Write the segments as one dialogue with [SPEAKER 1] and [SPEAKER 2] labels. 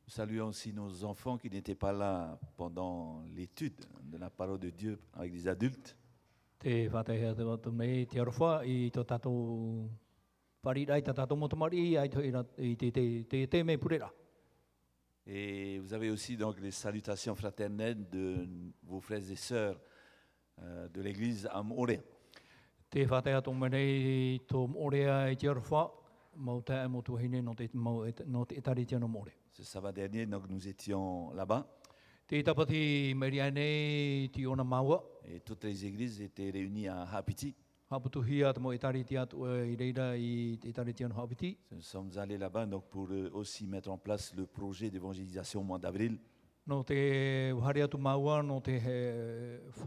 [SPEAKER 1] Nous saluons aussi nos enfants qui n'étaient pas là pendant l'étude de la parole de Dieu avec des adultes.
[SPEAKER 2] Te whātehea te watu nei te arwha I tō tātou wharidai, tā tātou motamari ai te me purera.
[SPEAKER 1] Et vous avez aussi donc les salutations fraternelles de vos frères et sœurs de l'église à Montréal.
[SPEAKER 2] Te whātehea tō menei tō morea I te arwha, mau te mo tuhine no te etaritia no more.
[SPEAKER 1] Ce sabbat dernier, donc, nous étions là-bas
[SPEAKER 2] Te tapati meria nei ti ona maua,
[SPEAKER 1] et toutes les églises étaient réunies à Hapiti.
[SPEAKER 2] haputuhia te mo etaritia tu I reira I te etaritia no hapiti.
[SPEAKER 1] Nous sommes allés là-bas donc, pour aussi mettre en place le projet d'évangélisation au mois d'avril.
[SPEAKER 2] No te whare atu maua, no te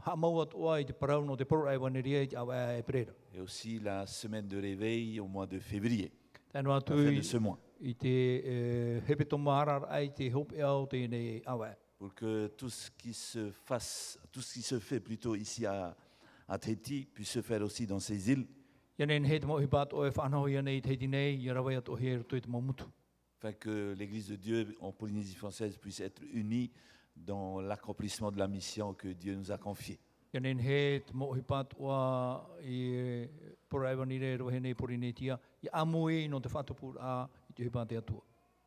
[SPEAKER 2] whamau atua I te parau, no te parau ai waneria I awa e perera.
[SPEAKER 1] Et aussi la semaine de réveil au mois de février,
[SPEAKER 2] Tēnā
[SPEAKER 1] à
[SPEAKER 2] atu
[SPEAKER 1] la fin de ce mois.
[SPEAKER 2] I te hepe tō maharar ai te hope au tēnei awa.
[SPEAKER 1] Pour que tout ce qui se fait plutôt ici à Tahiti puisse se faire aussi dans ces îles,
[SPEAKER 2] Ia nen he te mohi pāt o e whanau ia nei te nei, ia rawai atu he rutu I te mamutu.
[SPEAKER 1] afin que l'Église de Dieu en Polynésie française puisse être unie dans l'accomplissement de la mission que Dieu nous a confiée.
[SPEAKER 2] Ia nen he te mohi pāt oa I poraiwa ni re rohe nei porinetia, ia amui no te whatupur a I te hipate atua.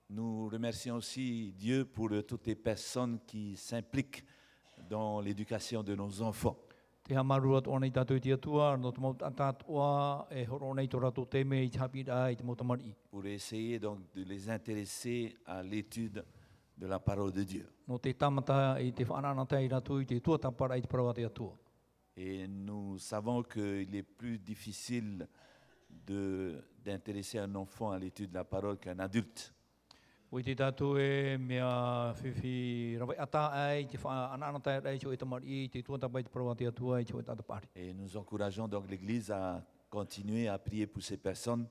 [SPEAKER 1] Nous remercions aussi Dieu pour toutes les personnes qui s'impliquent dans l'éducation de nos enfants.
[SPEAKER 2] Te hamaru atu ona I tātou I te atua, no te maut atat oa e horo nei tō rato te me I te hapira I te motamari.
[SPEAKER 1] Pour essayer donc de les intéresser à l'étude de la parole de Dieu.
[SPEAKER 2] No te tamata I te whananata I ratu I te tuatapara I te parawa te atua.
[SPEAKER 1] Et nous savons qu'il est plus difficile d'intéresser un enfant à l'étude de la parole qu'un adulte.
[SPEAKER 2] O I te tātou e mea whiwhi rawai ata ai, te whananata ai te o e tamari I te tuatapa I te parawa te atua I te o e tatapari.
[SPEAKER 1] Et nous encourageons donc l'Église à continuer à prier pour ces personnes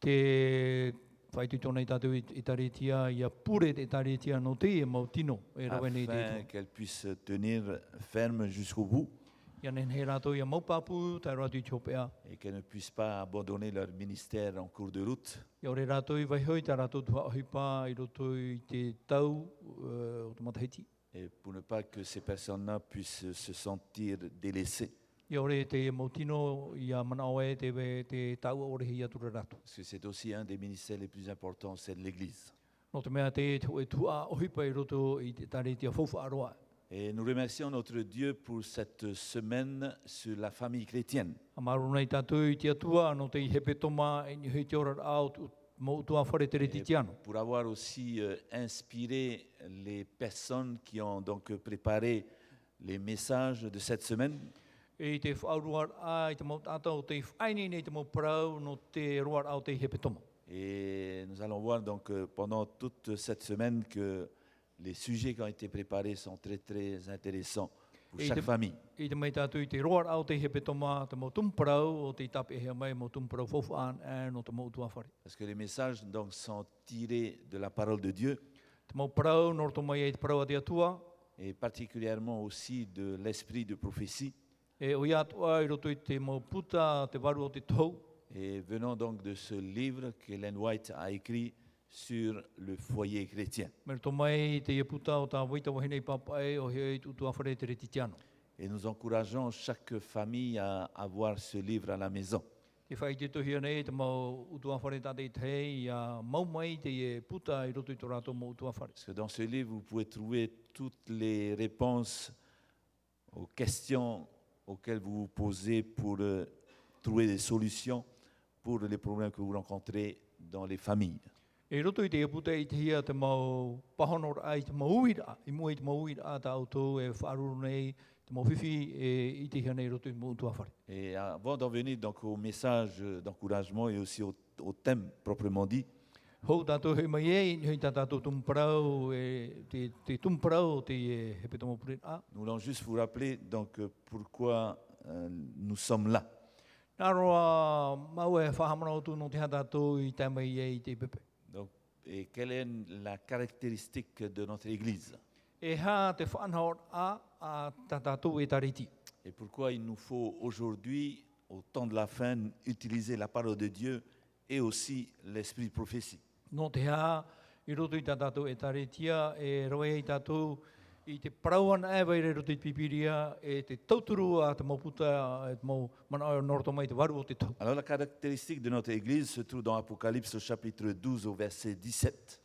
[SPEAKER 2] Te whaitu tōna I tātou I taritia, ia pure te taritia no te e mau tino e rawai nei te
[SPEAKER 1] afin
[SPEAKER 2] atua.
[SPEAKER 1] qu'elles puissent tenir ferme jusqu'au bout
[SPEAKER 2] Ia nen he rātou ia maupapu, tai rātou I te hopea.
[SPEAKER 1] et qu'elles ne puissent pas abandonner leur ministère en cours de route.
[SPEAKER 2] Ia ore rātou I waihoi, tai rātou tua ohipa I roto I te tau o te matahiti.
[SPEAKER 1] Et pour ne pas que ces personnes-là puissent se sentir délaissées.
[SPEAKER 2] Ia ore te mau tino, ia manaoe te tau ore hia tura rātou.
[SPEAKER 1] Parce que c'est aussi un des ministères les plus importants, c'est de l'Église.
[SPEAKER 2] No te mea te e tua ohipa I roto I te taritia faufa aroa.
[SPEAKER 1] Et nous remercions notre Dieu pour cette semaine sur la famille chrétienne.
[SPEAKER 2] Amaru nei tātou I te atua, no te I hepe toma I ni hei te ora au mo tua whare te reti tiano.
[SPEAKER 1] Pour avoir aussi inspiré les personnes qui ont donc préparé les messages de cette semaine.
[SPEAKER 2] I te whauruar a I te mau tātou, te whaini nei te mau parau no te ruar au te hepe toma.
[SPEAKER 1] Et nous allons voir donc pendant toute cette semaine que les sujets qui ont été préparés sont très très intéressants pour
[SPEAKER 2] Et
[SPEAKER 1] chaque
[SPEAKER 2] de-
[SPEAKER 1] famille.
[SPEAKER 2] I te mai tātou I te ruar au te hepe toma, te mau tumparau o te tape hea mai, mau tumparau fofaan no te mau tua whare.
[SPEAKER 1] Parce que les messages donc sont tirés de la parole de Dieu
[SPEAKER 2] Te mau parau, nor to mai e te parau a te atua,
[SPEAKER 1] et particulièrement aussi de l'esprit de prophétie.
[SPEAKER 2] e o ia atua I roto I te mau puta, te waru o te tau,
[SPEAKER 1] Et venons donc de ce livre qu'Ellen White a écrit sur le foyer chrétien.
[SPEAKER 2] Mero tō mai te ia puta o tā waita wahinei papai o hei tutua whare te reti tiano.
[SPEAKER 1] Et nous encourageons chaque famille à avoir ce livre à la maison.
[SPEAKER 2] Te whai te tohia nei, te mau utua whare tāte I te hei, ia mau mai te e puta I roto I tō rātou mau utua whare.
[SPEAKER 1] Parce que dans ce livre, vous pouvez trouver toutes les réponses aux questions auxquelles vous vous posez pour trouver des solutions pour les problèmes que vous rencontrez dans les familles.
[SPEAKER 2] E roto I te e puta I te hia te mau pahonor ai te mau uira, I mua I te mau uira a tā auto e whaaruru nei, te mau whiwhi I te hia nei roto I mau utua whare.
[SPEAKER 1] Et avant d'en venir donc au message d'encouragement et aussi au thème proprement dit,
[SPEAKER 2] Hou tātou hei mai e, hei tā tātou tumparau, te tumparau te e hepe tomo purin a.
[SPEAKER 1] nous voulons juste vous rappeler donc pourquoi nous sommes là.
[SPEAKER 2] Nā roa mau e whahamana o tu no te hatatou I te mai e I te pepe.
[SPEAKER 1] Donc, et quelle est la caractéristique de notre Église?
[SPEAKER 2] E ha te whanhaor a tā tātou e tariti.
[SPEAKER 1] Et pourquoi il nous faut aujourd'hui, au temps de la fin, utiliser la parole de Dieu et aussi l'esprit de prophétie.
[SPEAKER 2] No te ha I roto I tā tātou e taretia, e roe I tātou I te parauana e vai rero te pipiria, e te tauturu a te mauputa, e te mau mana o norto mai te waru o te tau.
[SPEAKER 1] Alors la caractéristique de notre Église se trouve dans Apocalypse au chapitre 12 au verset 17.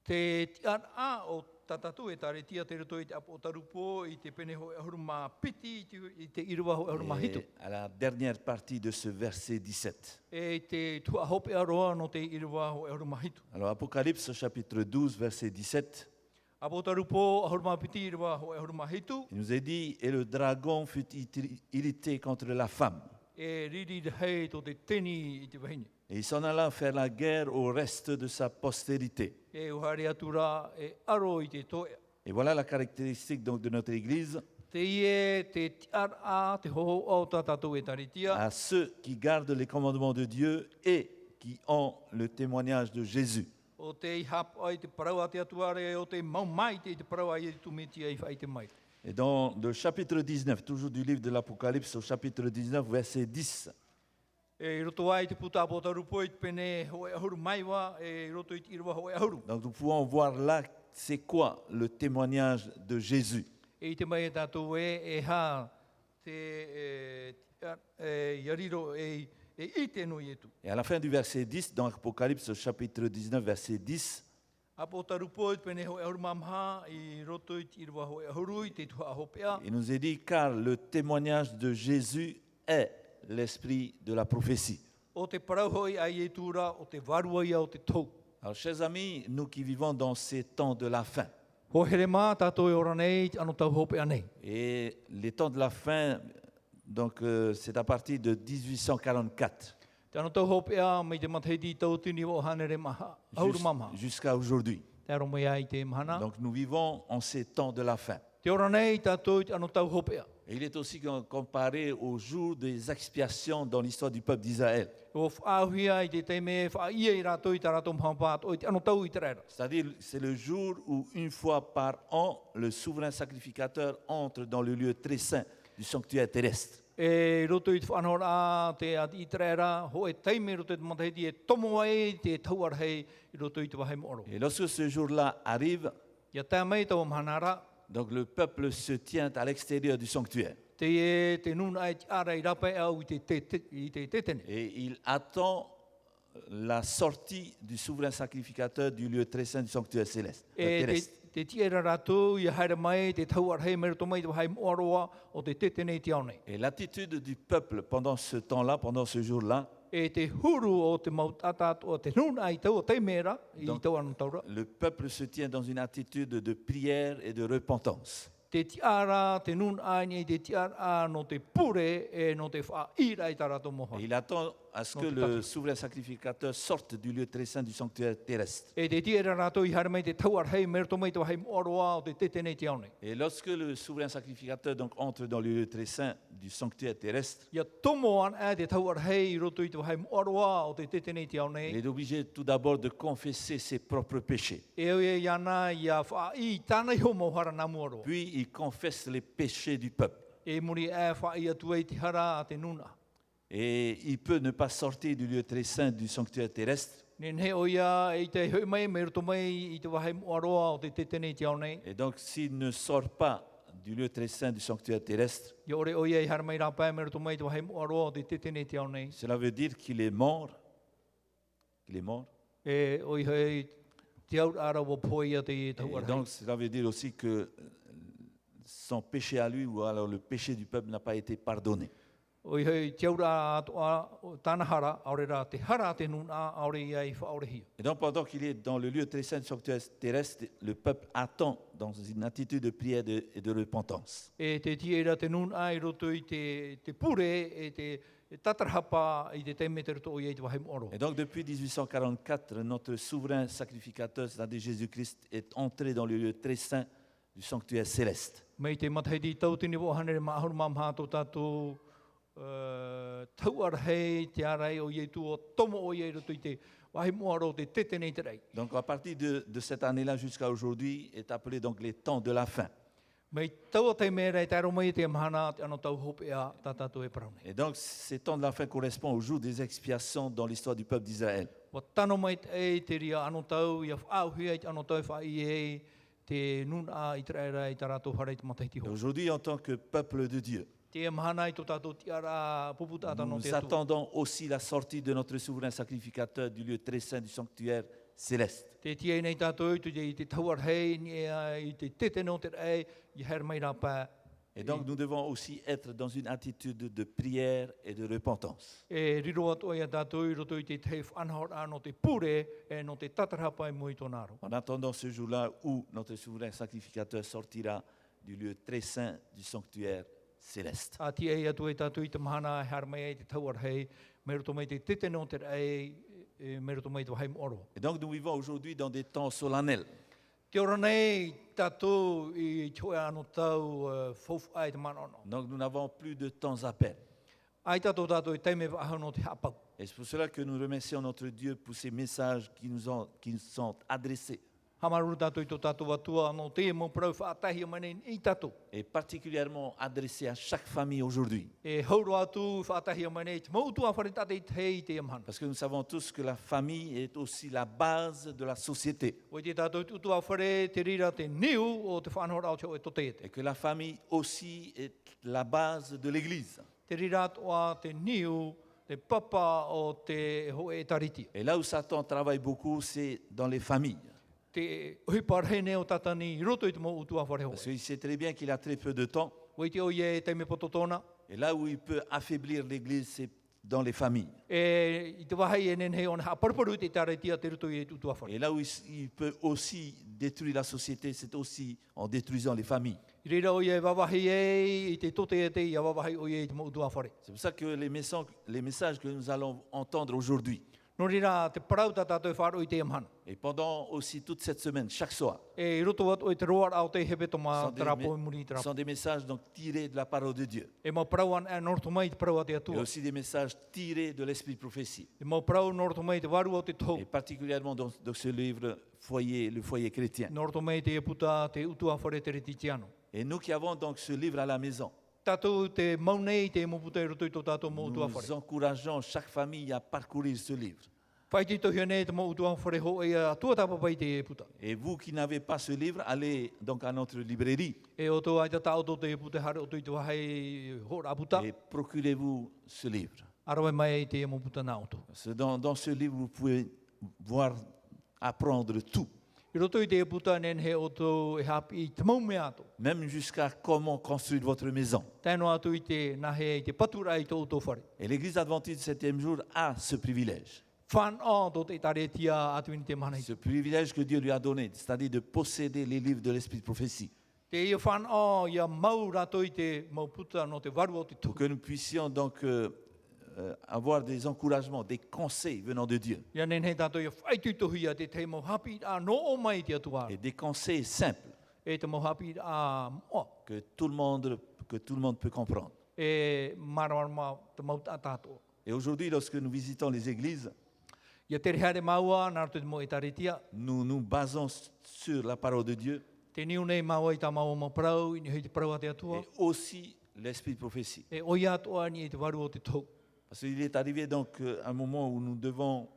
[SPEAKER 2] Te tiana o tātātou e taretia te roto I te apotarupo, I te pene ho e horuma piti, I te irua ho e horuma hitu.
[SPEAKER 1] Et à la dernière partie de ce verset 17.
[SPEAKER 2] E te tua hope aroa no te irua ho e horuma hitu.
[SPEAKER 1] Alors Apocalypse au chapitre 12 verset 17.
[SPEAKER 2] Apotarupo, horuma piti, irua ho e horuma hitu.
[SPEAKER 1] Il nous est dit, et le dragon fut irrité contre la femme.
[SPEAKER 2] E riri hei to te teni I te wahine.
[SPEAKER 1] Et il s'en alla faire la guerre au reste de sa postérité.
[SPEAKER 2] E uhari atura e aro I te toea.
[SPEAKER 1] Et voilà la caractéristique donc de notre Église,
[SPEAKER 2] Te ie, te tiara, te hoho o tātātou e taritia.
[SPEAKER 1] à ceux qui gardent les commandements de Dieu et qui ont le témoignage de Jésus.
[SPEAKER 2] O te I hap ai te parau a te atuare, o te mau mai te parau ai tu meti ai whai te mai.
[SPEAKER 1] Et dans le chapitre 19, toujours du livre de l'Apocalypse, au chapitre 19, verset 10,
[SPEAKER 2] E roto ai te puta apotarupo I te pene ho e ahuru maiwa, e roto I te irua ho e ahuru.
[SPEAKER 1] donc nous pouvons voir là c'est quoi le témoignage de Jésus.
[SPEAKER 2] E I te mai e tātou e ha te yariro e I te no I etu.
[SPEAKER 1] Et à la fin du verset 10, dans Apocalypse au chapitre 19, verset 10,
[SPEAKER 2] Apotarupo I te pene ho e ahuru mamha, I roto I te irua ho e ahuru, I te tua ahopea.
[SPEAKER 1] il nous est dit, car le témoignage de Jésus est l'esprit de la prophétie.
[SPEAKER 2] O te parauhoi ai e tūra, o te varua ia o te tau.
[SPEAKER 1] Alors, chers amis, nous qui vivons dans ces temps de la fin,
[SPEAKER 2] Ho here mā tātou e ora nei, anu tau hope anei.
[SPEAKER 1] et les temps de la fin, donc c'est à partir de 1844
[SPEAKER 2] Te anu tau hope a, mei te matheidi tau tini o hanere maha, auru mamha.
[SPEAKER 1] jusqu'à aujourd'hui.
[SPEAKER 2] Te aro mai ai te mahana.
[SPEAKER 1] Donc nous vivons en ces temps de la fin.
[SPEAKER 2] Te ora nei tātou anu tau hope a.
[SPEAKER 1] Et il est aussi comparé au jour des expiations dans l'histoire du peuple d'Israël.
[SPEAKER 2] O whaahuia I te teime, whaia I rātou I tā rātou mhampāt, o I te anu tau I te reira.
[SPEAKER 1] C'est-à-dire, c'est le jour où, une fois par an, le souverain sacrificateur entre dans le lieu très saint du sanctuaire terrestre.
[SPEAKER 2] E roto I te whanora te ati I te reira, ho e teime roto I te matheidi e tomo ai te tauarhei I roto I te wahai mooro.
[SPEAKER 1] Et lorsque ce jour-là arrive,
[SPEAKER 2] Ia tā mei tau mhanara,
[SPEAKER 1] donc le peuple se tient à l'extérieur du sanctuaire
[SPEAKER 2] te te nuna ai te ara I rapa au I te tetene.
[SPEAKER 1] et il attend la sortie du souverain sacrificateur du lieu très saint du sanctuaire céleste,
[SPEAKER 2] E
[SPEAKER 1] terrestre.
[SPEAKER 2] te tiera rātou, I haere mai, te tauarhei mero to mai te wahai mooroa o te tetene I te aonei.
[SPEAKER 1] Et l'attitude du peuple pendant ce temps-là, pendant ce jour-là,
[SPEAKER 2] E te huru o te mautata o te nuna ai tau o te mera, I
[SPEAKER 1] Donc,
[SPEAKER 2] tau anu taura.
[SPEAKER 1] le peuple se tient dans une attitude de prière et de repentance.
[SPEAKER 2] Te tiara, te nuna ai ni te tiara no te pure e no te whaira I tā rātou moha.
[SPEAKER 1] Et il attend à ce que le souverain sacrificateur sorte du lieu très saint du sanctuaire terrestre.
[SPEAKER 2] E te tiera rātou I haere mai te tauarhei mero to mai te wahai mooroa o te tetene I te aonei.
[SPEAKER 1] Et lorsque le souverain sacrificateur donc entre dans le lieu très saint du sanctuaire terrestre,
[SPEAKER 2] Ia tomo an e te tauarhei I roto I te wahai mooroa o te tetene I te
[SPEAKER 1] il
[SPEAKER 2] aonei.
[SPEAKER 1] est obligé tout d'abord de confesser ses propres péchés.
[SPEAKER 2] E oe iana ia whai tāna I ho mohara nā muaroa.
[SPEAKER 1] Puis il confesse les péchés du peuple.
[SPEAKER 2] E muri e whai atua I te hara a te nuna.
[SPEAKER 1] Et il peut ne pas sortir du lieu très saint du sanctuaire terrestre.
[SPEAKER 2] Nen he oia I te hui mai, me roto mai I te wahai moaroa o te tetene I te aonei.
[SPEAKER 1] Et donc s'il ne sort pas du lieu très saint du sanctuaire terrestre,
[SPEAKER 2] Ia ore oia I hara mai rāpai, me roto mai te wahai moaroa o te tetene I te aonei.
[SPEAKER 1] cela veut dire qu'il est mort. Qu'il est mort.
[SPEAKER 2] E oi hei te aur ara wa poia te
[SPEAKER 1] Et
[SPEAKER 2] tauarhei.
[SPEAKER 1] donc cela veut dire aussi que son péché à lui ou alors le péché du peuple n'a pas été pardonné.
[SPEAKER 2] Oi hei te aur ara atoa o tāna hara, aore rā te hara te nuna, aore ia I whaorehia.
[SPEAKER 1] Et donc pendant qu'il est dans le lieu très saint du sanctuaire terrestre, le peuple attend dans une attitude de prière et de repentance.
[SPEAKER 2] E te tiera te nuna I roto I te pure, e te tatarhapa I te teime te roto o ia I te wahai moaro.
[SPEAKER 1] Et donc depuis 1844, notre souverain sacrificateur, c'est-à-dire Jésus-Christ, est entré dans le lieu très saint du sanctuaire céleste.
[SPEAKER 2] Mei te mataidi tau tini wo hanere maahuru mamha tō tātou tauarhei te arai o iei tu o tomo o iei roto I te wahi moaro o te tetene I te rei.
[SPEAKER 1] Donc à partir de cette année-là jusqu'à aujourd'hui est appelé donc les temps de la fin.
[SPEAKER 2] Mei tau te mea te aro mai te mahana te ano tau hope a tātātou e parau nei.
[SPEAKER 1] Et donc, ces temps de la fin correspondent au jour des expiations dans l'histoire du peuple d'Israël.
[SPEAKER 2] Wa tano mai te ria ano tau, ia whaauhia i te ano tau wha i e te nuna i te reira i te rātou harei te mataiti
[SPEAKER 1] Et
[SPEAKER 2] ho.
[SPEAKER 1] aujourd'hui, en tant que peuple de Dieu,
[SPEAKER 2] Te mahana i tō tātou tiara puputa atano
[SPEAKER 1] nous
[SPEAKER 2] te atu.
[SPEAKER 1] attendons aussi la sortie de notre souverain sacrificateur du lieu très saint du sanctuaire céleste.
[SPEAKER 2] Te tia nei tātou i te tauar hei, ni i te tete no te rei, i her mai rā pā.
[SPEAKER 1] Et donc, nous devons aussi être dans une attitude de prière et de repentance.
[SPEAKER 2] E riro atu ai a tātou i roto i te te whanahora no te pure, e no te tatarapa i mui tō naro.
[SPEAKER 1] En attendant ce jour-là où notre souverain sacrificateur sortira du lieu très saint du sanctuaire céleste.
[SPEAKER 2] A tia i atu ai tātou i te mahana, her mai ai te tauar hei, me roto mai te tete no te rei, me roto mai te wahai moro.
[SPEAKER 1] Et donc, nous vivons aujourd'hui dans des temps solennels.
[SPEAKER 2] Te ora nei tātou i toe ano tau fofu ai te manono.
[SPEAKER 1] Donc, nous n'avons plus de temps à perdre.
[SPEAKER 2] Ai tātou i teime wahau no te hapau.
[SPEAKER 1] Et c'est pour cela que nous remercions notre Dieu pour ces messages qui nous sont adressés.
[SPEAKER 2] Hamaru tātou i tō tātou atua no te mo prau whaatahi o mane i tātou.
[SPEAKER 1] Et particulièrement adressés à chaque famille aujourd'hui.
[SPEAKER 2] E hauro atu whaatahi o mane te mautu a wharetate i te hei te amhana.
[SPEAKER 1] Parce que nous savons tous que la famille est aussi la base de la société.
[SPEAKER 2] O i te tātou i utu a whare te rira te niu o te whanhora au teo e tō te.
[SPEAKER 1] Et que la famille aussi est la base de l'Église.
[SPEAKER 2] Te rira toa te niu, te papa o te hoe e tariti.
[SPEAKER 1] Et là où Satan travaille beaucoup, c'est dans les familles.
[SPEAKER 2] Te uhiparhene o tatani i roto i te mo utu a whare
[SPEAKER 1] Parce
[SPEAKER 2] hoe.
[SPEAKER 1] qu'il sait très bien qu'il a très peu de temps.
[SPEAKER 2] O i te o ie teime pototona.
[SPEAKER 1] Et là où il peut affaiblir l'Église, c'est dans les familles.
[SPEAKER 2] E i te wahai e nen hei ona haparparu te tariti a te roto i te utu a whare.
[SPEAKER 1] Et là où il peut aussi détruire la société, c'est aussi en détruisant les familles.
[SPEAKER 2] I reira o ie wawahi e i te tote e te i a wawahi o ie i te mo utu a whare.
[SPEAKER 1] C'est pour ça que les messages que nous allons entendre aujourd'hui,
[SPEAKER 2] No rira te parau ta tātou whāro i te amhana.
[SPEAKER 1] et pendant aussi toute cette semaine, chaque soir,
[SPEAKER 2] E i roto atu i te roar au te hepe toma
[SPEAKER 1] sont des,
[SPEAKER 2] tarapo i muri i tarapo.
[SPEAKER 1] sont des messages donc tirés de la parole de Dieu.
[SPEAKER 2] E mau parau an e norto mai te parau a te
[SPEAKER 1] Et
[SPEAKER 2] atua.
[SPEAKER 1] aussi des messages tirés de l'esprit de prophétie.
[SPEAKER 2] E mau parau norto mai te waru o te tau.
[SPEAKER 1] Et particulièrement dans ce livre, le foyer chrétien.
[SPEAKER 2] Norto mai te puta te utua whare te reti tiano.
[SPEAKER 1] Et nous qui avons donc ce livre à la maison,
[SPEAKER 2] Tātou te maunei te mo puta i roto i tō tātou mo utua whare.
[SPEAKER 1] nous encourageons chaque famille à parcourir ce livre.
[SPEAKER 2] Whai te tohia nei te mo utua whare ho e a tua tapapai te e puta.
[SPEAKER 1] Et vous qui n'avez pas ce livre, allez donc à notre librairie
[SPEAKER 2] E o tō ai ta tau tō te puta hare o tō i te wahai hora puta.
[SPEAKER 1] et procurez-vous ce livre.
[SPEAKER 2] Arawe mai te mo puta nā oto.
[SPEAKER 1] Parce que dans ce livre, vous pouvez voir, apprendre tout,
[SPEAKER 2] I roto i te e puta nen he o tō e hapi i te maume ato.
[SPEAKER 1] même jusqu'à comment construire votre maison.
[SPEAKER 2] Tēno atu i te nahe i te patura i tō uto whare.
[SPEAKER 1] Et l'Église adventiste du 7e jour a ce privilège.
[SPEAKER 2] Whan o tō te tare tia atu i te mana i.
[SPEAKER 1] Ce privilège que Dieu lui a donné, c'est-à-dire de posséder les livres de l'Esprit de prophétie.
[SPEAKER 2] Te ia whan o ia mau rato i te mau puta no te waru o te
[SPEAKER 1] Pour
[SPEAKER 2] tū.
[SPEAKER 1] que nous puissions donc avoir des encouragements, des conseils venant de Dieu.
[SPEAKER 2] Ia nen he tātou ia whaitu tohi a te te mau hapi a no o mai te atua.
[SPEAKER 1] Et des conseils simples
[SPEAKER 2] E te mau hapi a moa.
[SPEAKER 1] que tout le monde peut comprendre.
[SPEAKER 2] E marawarama te mau tātou.
[SPEAKER 1] Et aujourd'hui, lorsque nous visitons les églises,
[SPEAKER 2] Ia te rehare maua nā rato te mo e tare tia.
[SPEAKER 1] nous nous basons sur la parole de Dieu
[SPEAKER 2] Te niu nei maua i tā maua mau parau, i ni hei te parau a te atua.
[SPEAKER 1] et aussi l'Esprit de prophétie.
[SPEAKER 2] E oi atua ni e te waru o te tau.
[SPEAKER 1] Parce qu'il est arrivé donc un moment où nous devons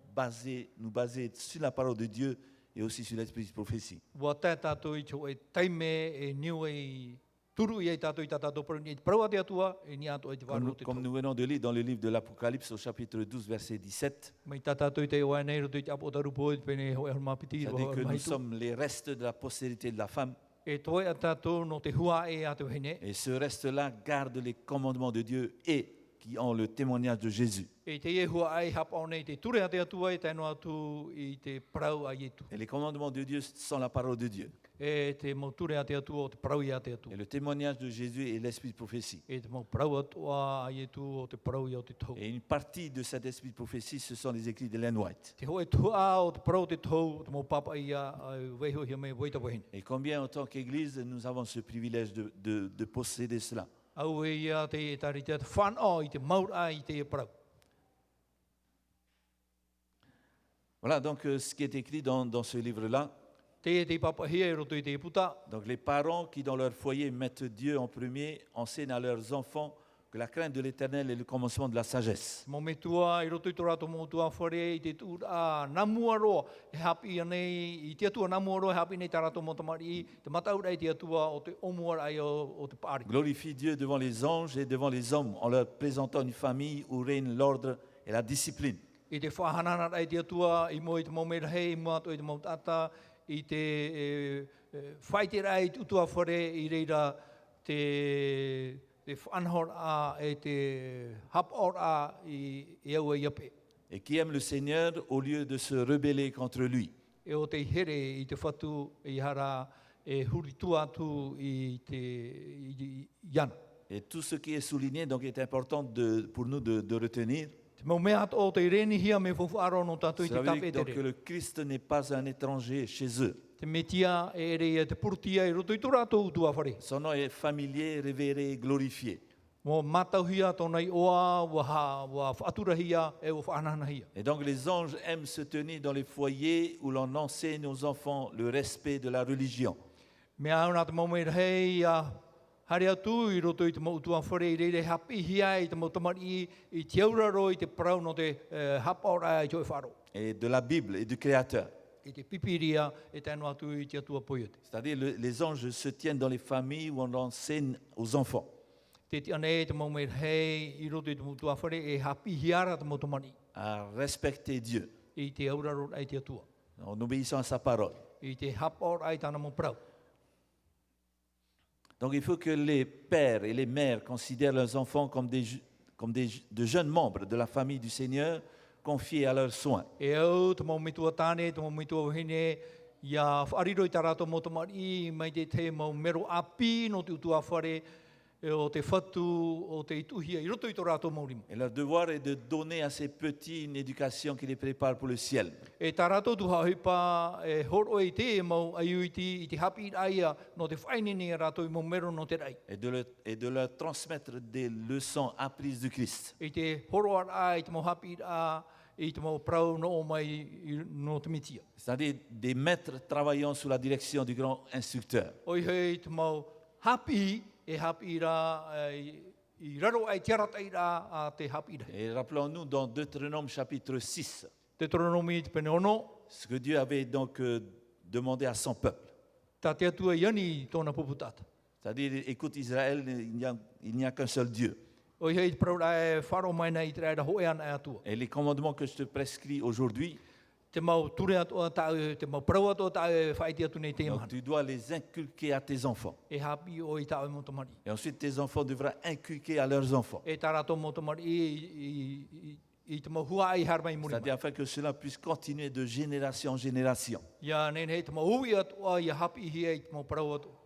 [SPEAKER 1] nous baser sur la parole de Dieu et aussi sur l'Esprit de prophétie.
[SPEAKER 2] Wa tā tātou i tō e taime e niu e turu i e tātou i tā tātou parau ni e te parau a te atua, e ni atua i te waru o te
[SPEAKER 1] Comme
[SPEAKER 2] tau.
[SPEAKER 1] nous venons de lire dans le livre de l'Apocalypse au chapitre 12, verset 17,
[SPEAKER 2] Mai tā tātou i te oa nei roto i te apo taru po i te pene hoi harma piti.
[SPEAKER 1] c'est-à-dire que nous sommes les restes de la postérité de la femme.
[SPEAKER 2] E toi a tātou no te hua e a te hene.
[SPEAKER 1] Et ce reste-là garde les commandements de Dieu et qui ont le témoignage de Jésus.
[SPEAKER 2] E te e hua ai hapa o nei te ture a te atua e tēno atu i te parau a ietu.
[SPEAKER 1] Et les commandements de Dieu sont la parole de Dieu.
[SPEAKER 2] E te mau ture a te atua o te parau i a te atua.
[SPEAKER 1] Et le témoignage de Jésus est l'esprit de prophétie.
[SPEAKER 2] E te mau parau atua a ietu o te parau i o te tau.
[SPEAKER 1] Et une partie de cet esprit de prophétie, ce sont les écrits d'Ellen White.
[SPEAKER 2] Te hoe tua o te parau o te tau, te mau papa i a weiho hi me weita wahine.
[SPEAKER 1] Et combien en tant qu'Église, nous avons ce privilège de posséder cela.
[SPEAKER 2] Au e ia te e taritea te whanau i te maura i te e parau.
[SPEAKER 1] Voilà donc ce qui est écrit dans ce livre-là.
[SPEAKER 2] te papahia e roto i te puta.
[SPEAKER 1] Donc les parents qui dans leur foyer mettent Dieu en premier enseignent à leurs enfants que la crainte de l'Éternel est le commencement de la sagesse.
[SPEAKER 2] Mo me tua i roto i tō rātou mō tua whare i te tū a namua roa e hapi anei, i te atua namua roa e hapi nei tā rātou mō tamari, te mataura i te atua o te omua ai o te pāri.
[SPEAKER 1] Glorifie Dieu devant les anges et devant les hommes en leur présentant une famille où règne l'ordre et la discipline.
[SPEAKER 2] I te whahanana ai te atua, i mo i te maumera hei, i mo ato i te mautata, i te whaitera ai te utua whare i reira te whanhor a e te hapor a i aua i ape.
[SPEAKER 1] Et qui aime le Seigneur au lieu de se rebeller contre lui.
[SPEAKER 2] E o te here i te whatu i hara e huri tu atu i te iana.
[SPEAKER 1] Et tout ce qui est souligné donc est important pour nous de retenir.
[SPEAKER 2] Te mau mea o te reni hia me whawharo no tātou i te
[SPEAKER 1] Cela veut dire
[SPEAKER 2] tape
[SPEAKER 1] donc que
[SPEAKER 2] tere.
[SPEAKER 1] le Christ n'est pas un étranger chez eux.
[SPEAKER 2] Te metia e ere e te purutia i roto i tō rātou utua whare.
[SPEAKER 1] Son nom est familier, révéré, glorifié.
[SPEAKER 2] Mō matauhia tōnei oa, wa whaaturahia e wa whananahia.
[SPEAKER 1] Et donc les anges aiment se tenir dans les foyers où l'on enseigne aux enfants le respect de la religion.
[SPEAKER 2] Mea au nā te maumei hei a hare atu i roto i te mautua whare i reire hapi hia i te mautamari i te auraro i te parau no te hapaora i te wharo.
[SPEAKER 1] Et de la Bible et du Créateur.
[SPEAKER 2] I te pipiria e tēnu atu i te atua poiote.
[SPEAKER 1] C'est-à-dire les anges se tiennent dans les familles où on enseigne aux enfants.
[SPEAKER 2] Te te anei te maumei hei i roto i te mautua whare e hapi hiara te mautamari
[SPEAKER 1] À respecter Dieu
[SPEAKER 2] i te auraro i te atua.
[SPEAKER 1] en obéissant à sa parole.
[SPEAKER 2] I te hapaora i tāna mo parau.
[SPEAKER 1] Donc il faut que les pères et les mères considèrent leurs enfants comme de jeunes membres de la famille du Seigneur confiés à leurs soins.
[SPEAKER 2] E au te maumitua tāne, te maumitua wahine, ia whaariro i tā rātou motamari, mai te mau mero api no te utua whare, e o te whatu, o te ituhia, i roto i tō rātou maurimo.
[SPEAKER 1] Et leur devoir est de donner à ces petits une éducation qui les prépare pour le ciel.
[SPEAKER 2] E tā rātou tu hauhipa, e horo i te mau aiuiti, i te hapi aia, no te whainini a rātou i mau mero no te rai.
[SPEAKER 1] Et de leur transmettre des leçons apprises du Christ.
[SPEAKER 2] I te horo ai, i te mau hapi a, i te mau prau no o mai no te mitia.
[SPEAKER 1] C'est-à-dire des maîtres travaillant sous la direction du grand instructeur.
[SPEAKER 2] Oi hei te mau hapi, e hapi ra, i raro ai tiarata i ra a te hapi ra.
[SPEAKER 1] Et rappelons-nous dans Deutéronome chapitre 6,
[SPEAKER 2] Te toronomi te pene ono,
[SPEAKER 1] ce que Dieu avait donc demandé à son peuple.
[SPEAKER 2] tā te atua iani tōna puputata.
[SPEAKER 1] C'est-à-dire, écoute Israël, il n'y a qu'un seul Dieu.
[SPEAKER 2] Oi hei te praura e wharo mai nei te reira hoe ana e atua.
[SPEAKER 1] Et les commandements que je te prescris aujourd'hui,
[SPEAKER 2] Te mau ture atua tāu, te mau prau atua tāu e whaiti atu nei te
[SPEAKER 1] donc
[SPEAKER 2] mahan.
[SPEAKER 1] tu dois les inculquer à tes enfants.
[SPEAKER 2] E hapi o i tāu e motamari.
[SPEAKER 1] Et ensuite, tes enfants devront inculquer à leurs enfants.
[SPEAKER 2] E tā rātou motamari i te mau hua ai harmai muri mai.
[SPEAKER 1] C'est-à-dire afin que cela puisse continuer de génération en génération.
[SPEAKER 2] Ia nen hei te mau hui atua, ia hapi hia i te mau prau atua.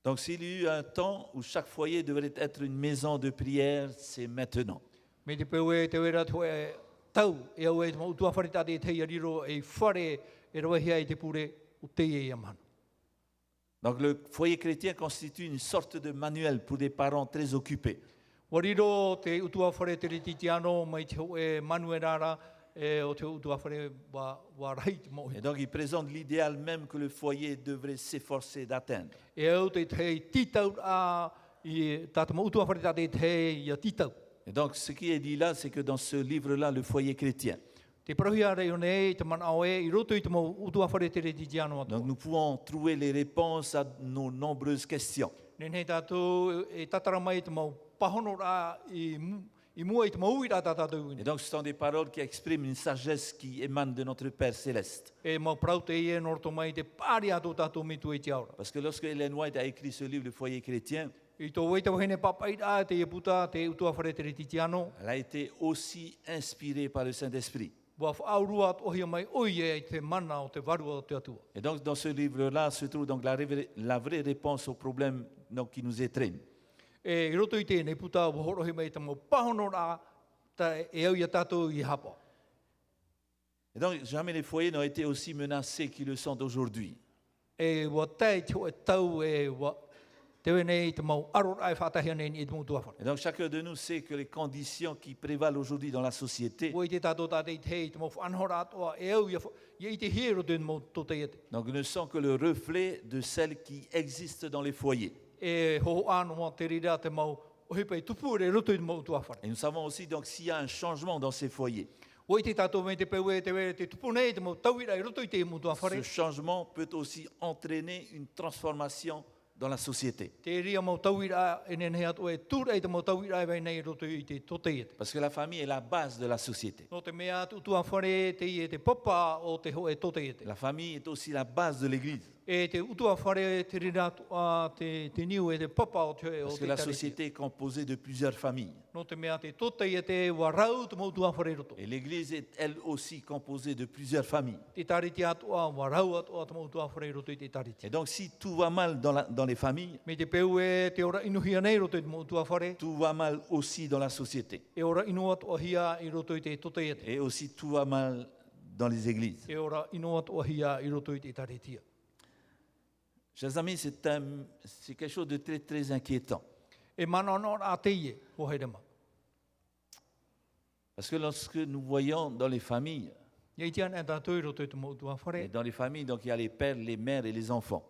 [SPEAKER 1] Donc s'il y a eu un temps où chaque foyer devrait être une maison de prière, c'est maintenant.
[SPEAKER 2] Me te peu e te wera tue tau, e au e te mau utua wharitati e teia riro e whare e rawa hia i te pure o teia i amana.
[SPEAKER 1] Donc le foyer chrétien constitue une sorte de manuel pour des parents très occupés.
[SPEAKER 2] Wariro te utua whare te riti tiano mai te ho e manuerara e o te utua whare wa rai te mohi.
[SPEAKER 1] Et donc il présente l'idéal même que le foyer devrait s'efforcer d'atteindre.
[SPEAKER 2] E au te titau a i tata mo utua whare tate te ia titau.
[SPEAKER 1] Et donc ce qui est dit là, c'est que dans ce livre-là, le foyer chrétien,
[SPEAKER 2] Te prahuia rei o nei, te mana au e, i roto i te mo utua whare te riti tiano atua.
[SPEAKER 1] donc nous pouvons trouver les réponses à nos nombreuses questions.
[SPEAKER 2] Nen hei tātou e tatara mai te mau pahono rā i mua i te mau i rā tātou
[SPEAKER 1] Et
[SPEAKER 2] ini.
[SPEAKER 1] donc ce sont des paroles qui expriment une sagesse qui émane de notre Père céleste.
[SPEAKER 2] E mau prau te ie norto mai te pāri ato tātou mitu e te aura.
[SPEAKER 1] Parce que lorsque Ellen White a écrit ce livre, Le foyer chrétien,
[SPEAKER 2] I tō wei te wahine papai rā te e puta te utua whare te riti tiano.
[SPEAKER 1] elle a été aussi inspirée par le Saint-Esprit.
[SPEAKER 2] Wa whaurua ohia mai oie i te mana o te varua o te atua.
[SPEAKER 1] Et donc dans ce livre-là se trouve donc la vraie réponse aux problèmes donc, qui nous étreignent.
[SPEAKER 2] E i roto i tēnei puta wa horohi mai te mau pahono rā e au ia tātou i hapa.
[SPEAKER 1] Et donc jamais les foyers n'ont été aussi menacés qu'ils le sont aujourd'hui.
[SPEAKER 2] E wa tei te o e tau e wa Te nei te mau aror ai whātahia nei ni te mau tua whare.
[SPEAKER 1] Et donc chacun de nous sait que les conditions qui prévalent aujourd'hui dans la société,
[SPEAKER 2] Wo i te tātou tātei te hei te mau whanhora atoa e au ia i te hero te mau tō te ete.
[SPEAKER 1] donc ne sont que le reflet de celles qui existent dans les foyers.
[SPEAKER 2] E ho anu mo te rira te mau o hepei tupu re roto i te mau tua whare.
[SPEAKER 1] Et nous savons aussi donc s'il y a un changement dans ces foyers,
[SPEAKER 2] Wo i te tātou me te peu e te were te tupu nei te mau tauira i roto i te mau tua
[SPEAKER 1] ce
[SPEAKER 2] whare.
[SPEAKER 1] changement peut aussi entraîner une transformation dans la société.
[SPEAKER 2] Te ria mau tauira e nene atu e tūra i te mau tauira e wei nei roto i te tō te ete.
[SPEAKER 1] Parce que la famille est la base de la société.
[SPEAKER 2] No te mea atu tua whare te i e te papa o te ho e tō te ete.
[SPEAKER 1] La famille est aussi la base de l'Église.
[SPEAKER 2] E te utua whare te rira atua te niu e te papa o te
[SPEAKER 1] Parce
[SPEAKER 2] o
[SPEAKER 1] que
[SPEAKER 2] te
[SPEAKER 1] la
[SPEAKER 2] tariti.
[SPEAKER 1] société est composée de plusieurs familles.
[SPEAKER 2] No te mea te tō te ete wa rau te mau tua whare roto.
[SPEAKER 1] Et l'Église est elle aussi composée de plusieurs familles.
[SPEAKER 2] Te tariti atua wa rau atua te mau tua whare roto i te tariti.
[SPEAKER 1] Et donc si tout va mal dans les familles,
[SPEAKER 2] Me te peu e te ora inuhia nei roto i te mau tua whare.
[SPEAKER 1] tout va mal aussi dans la société.
[SPEAKER 2] E ora inu atua hia i roto i te tō te ete.
[SPEAKER 1] Et aussi tout va mal dans les églises.
[SPEAKER 2] E ora inu atua hia i roto i te taritia.
[SPEAKER 1] Chers amis, c'est quelque chose de très, très inquiétant.
[SPEAKER 2] E mana no a te ie o heirema.
[SPEAKER 1] Parce que lorsque nous voyons dans les familles,
[SPEAKER 2] Ia tian e tātou i roto i te mau tua
[SPEAKER 1] et
[SPEAKER 2] whare.
[SPEAKER 1] dans les familles, donc il y a les pères, les mères et les enfants.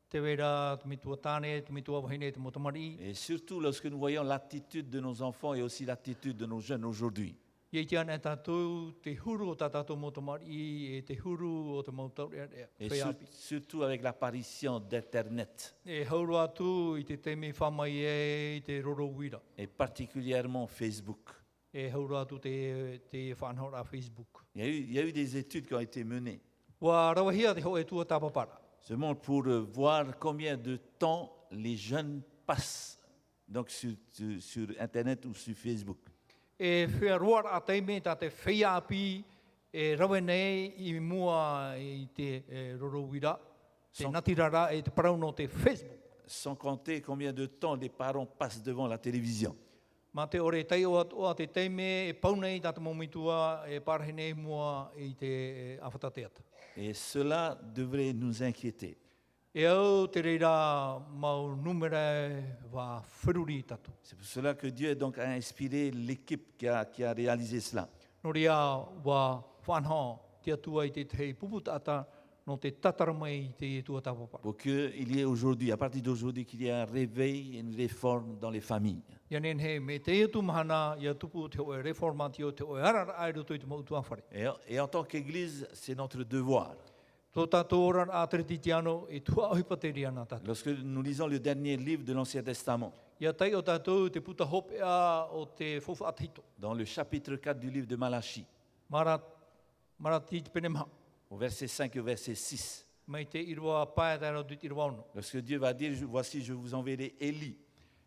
[SPEAKER 2] Te wera te mitua tāne, te mitua wahine, te motamari.
[SPEAKER 1] Et surtout lorsque nous voyons l'attitude de nos enfants et aussi l'attitude de nos jeunes aujourd'hui.
[SPEAKER 2] Ia tian e tātou te huru o tā tātou motamari, e te huru o te mautau e
[SPEAKER 1] Et
[SPEAKER 2] whaiapi.
[SPEAKER 1] surtout avec l'apparition d'Internet,
[SPEAKER 2] E hauru atu i te temi whamai e i te roro wira.
[SPEAKER 1] et particulièrement Facebook.
[SPEAKER 2] E hauru atu te whanhora a Facebook.
[SPEAKER 1] Il y a eu des études qui ont été menées,
[SPEAKER 2] Wa rawahia te ho e tua tāpapara.
[SPEAKER 1] seulement pour voir combien de temps les jeunes passent donc sur Internet ou sur Facebook.
[SPEAKER 2] E whea roar a teime tā te whaiapi e rawe nei i mua i te roro wira. Te
[SPEAKER 1] Son-
[SPEAKER 2] natirara e te parau no te Facebook.
[SPEAKER 1] Sans compter combien de temps les parents passent devant la télévision.
[SPEAKER 2] Ma te ore tei o atua te teime e pau nei tātou momitua e parahe nei mua i te awhatateata.
[SPEAKER 1] Et cela devrait nous inquiéter.
[SPEAKER 2] E au te reira mau numere wa whiruri tatu.
[SPEAKER 1] C'est pour cela que Dieu donc a inspiré l'équipe qui a réalisé cela.
[SPEAKER 2] No rea wa whanha te atua i te tei puputata no te tatara mai i te tua tāpapara.
[SPEAKER 1] Pour qu'il y ait aujourd'hui, à partir d'aujourd'hui, qu'il y ait un réveil et une réforme dans les familles.
[SPEAKER 2] Ia nen he me te etu mahana ia tupu te oe reformatio te oe arara ai roto i te mautua whare.
[SPEAKER 1] Et en tant qu'Église, c'est notre devoir.
[SPEAKER 2] Tō tātou oran a Trititiano e tua ohipateria nā tātou.
[SPEAKER 1] Lorsque nous lisons le dernier livre de l'Ancien Testament,
[SPEAKER 2] Ia tei o tātou te puta hopea o te fofa atito.
[SPEAKER 1] dans le chapitre 4 du livre de Malachie,
[SPEAKER 2] Mara ti te penemaha.
[SPEAKER 1] au verset 5 et au verset 6,
[SPEAKER 2] Mai te irua pae tā rau te irua ono.
[SPEAKER 1] lorsque Dieu va dire, voici, je vous enverrai Élie.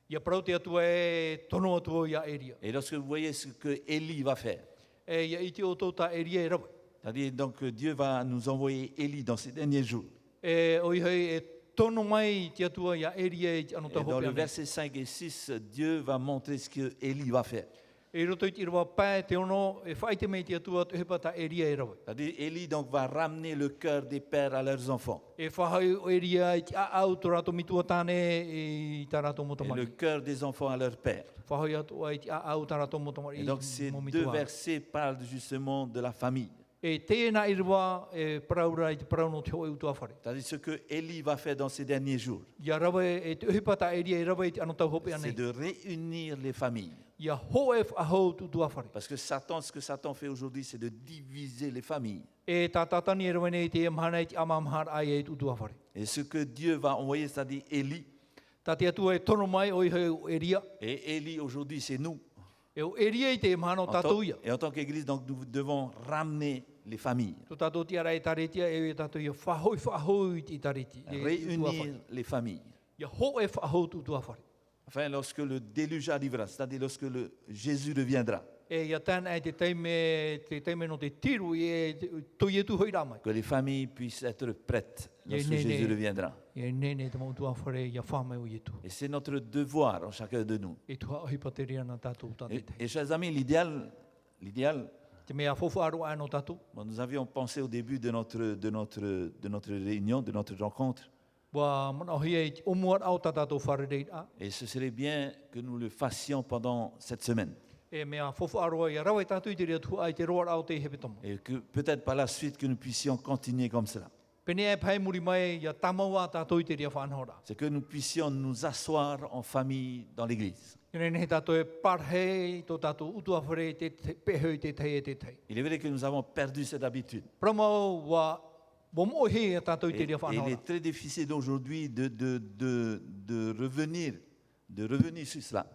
[SPEAKER 2] Ia parau te atua e tono atua ia eria.
[SPEAKER 1] Et lorsque vous voyez ce que Élie va faire,
[SPEAKER 2] E ia iti o tō tā eria e rawe.
[SPEAKER 1] c'est-à-dire donc Dieu va nous envoyer Élie dans ces derniers jours.
[SPEAKER 2] E oi hei e tono mai te atua ia eria e anu
[SPEAKER 1] Et
[SPEAKER 2] tā
[SPEAKER 1] dans le
[SPEAKER 2] hopea nei.
[SPEAKER 1] verset 5 et 6, Dieu va montrer ce que Élie va faire.
[SPEAKER 2] E roto i te irua pae te ono e whaite mei te atua te hepa tā eria e rawe.
[SPEAKER 1] C'est-à-dire Élie donc va ramener le cœur des pères à leurs enfants
[SPEAKER 2] E whahai o eria i te aau tō rato mitua tāne i tā rato
[SPEAKER 1] et
[SPEAKER 2] motamari.
[SPEAKER 1] le cœur des enfants à leur père.
[SPEAKER 2] Whahai atua i te aau tā rato motamari
[SPEAKER 1] Et
[SPEAKER 2] i
[SPEAKER 1] donc ces
[SPEAKER 2] mo
[SPEAKER 1] deux
[SPEAKER 2] mitua.
[SPEAKER 1] versets parlent justement de la famille.
[SPEAKER 2] E tēnā irua e paraura i te parauno te hoi utua whare.
[SPEAKER 1] C'est-à-dire ce que Élie va faire dans ces derniers jours,
[SPEAKER 2] Ia rawe e te uhipa tā eria e rawe i te anotau hope
[SPEAKER 1] c'est
[SPEAKER 2] anei.
[SPEAKER 1] de réunir les familles.
[SPEAKER 2] Ia hoe whahau tu tua whare.
[SPEAKER 1] Parce que Satan, ce que Satan fait aujourd'hui, c'est de diviser les familles.
[SPEAKER 2] E tā tātani e rawe nei te amhana i te amamhar ai e tu tua whare.
[SPEAKER 1] Et ce que Dieu va envoyer, c'est-à-dire Élie.
[SPEAKER 2] Tā te atua e tono mai o i hei o eria.
[SPEAKER 1] Et Élie aujourd'hui, c'est nous.
[SPEAKER 2] E o eria i te amhana o
[SPEAKER 1] En tant-
[SPEAKER 2] tātou ia.
[SPEAKER 1] et en tant qu'Église, donc nous devons ramener les familles,
[SPEAKER 2] Tō tātou ti ara e taretia e tātou ia whahoi i te tareti.
[SPEAKER 1] réunir les familles.
[SPEAKER 2] Ia hoe whahau tu tua whare.
[SPEAKER 1] Enfin, lorsque le déluge arrivera, c'est-à-dire lorsque Jésus reviendra,
[SPEAKER 2] E ia tēnā e te teime no te tiru i e toi e tu hoi rāmai.
[SPEAKER 1] que les familles puissent être prêtes lorsque
[SPEAKER 2] né,
[SPEAKER 1] Jésus
[SPEAKER 2] né.
[SPEAKER 1] reviendra.
[SPEAKER 2] E nene te mautua whare ia whamai o ietu.
[SPEAKER 1] Et c'est notre devoir, en chacun de nous.
[SPEAKER 2] E tua ohi pateria na tātou tātou te.
[SPEAKER 1] Et chers amis, l'idéal,
[SPEAKER 2] Te mea fofu aru ai no tātou.
[SPEAKER 1] bon, nous avions pensé au début de notre réunion, de notre rencontre,
[SPEAKER 2] Wa mana hia o muat au tatato wharedeit a.
[SPEAKER 1] Et ce serait bien que nous le fassions pendant cette semaine.
[SPEAKER 2] E mea fofu aroa ia rawa tatu i te rea tu ai te roa au te hepe tomo.
[SPEAKER 1] Et que peut-être par la suite que nous puissions continuer comme cela.
[SPEAKER 2] Pene e pai muri mai ia tamaua tatu i te rea whanhora.
[SPEAKER 1] C'est que nous puissions nous asseoir en famille dans l'église.
[SPEAKER 2] Ine ne tatu e parhei to tatu utua whare te pehoi te tei e te tei.
[SPEAKER 1] Il est vrai que nous avons perdu cette habitude.
[SPEAKER 2] Pramo wa bomo he tatu i te
[SPEAKER 1] Et
[SPEAKER 2] rea
[SPEAKER 1] il
[SPEAKER 2] whanhora.
[SPEAKER 1] est très difficile aujourd'hui de revenir sur cela.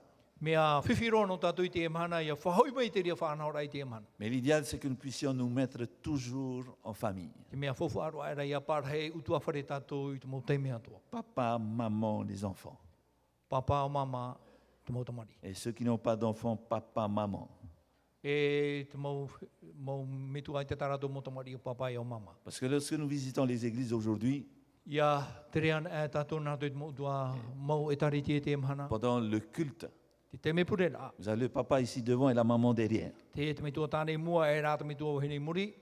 [SPEAKER 2] Mea whiwhiro no tatu i te emana ia whahoi mai te rea whanhora i te emana.
[SPEAKER 1] Mais l'idéal, c'est que nous puissions nous mettre toujours en famille.
[SPEAKER 2] Te mea fofu aroa era ia parhei utua whare tatu i te mo te mea toa.
[SPEAKER 1] Papa, maman, les enfants.
[SPEAKER 2] Papa o mama te mo tamari.
[SPEAKER 1] Et ceux qui n'ont pas d'enfants, papa, maman.
[SPEAKER 2] E te mo mitu ai te tarato mo tamari o papa e o mama.
[SPEAKER 1] Parce que lorsque nous visitons les églises aujourd'hui,
[SPEAKER 2] Ia te rean e tatu nā te mo tua mau e tariti e te emhana.
[SPEAKER 1] pendant le culte,
[SPEAKER 2] Te te me pure la.
[SPEAKER 1] vous avez le papa ici devant et la maman derrière.
[SPEAKER 2] Te te me tua tāne mua e rā te me tua hene muri.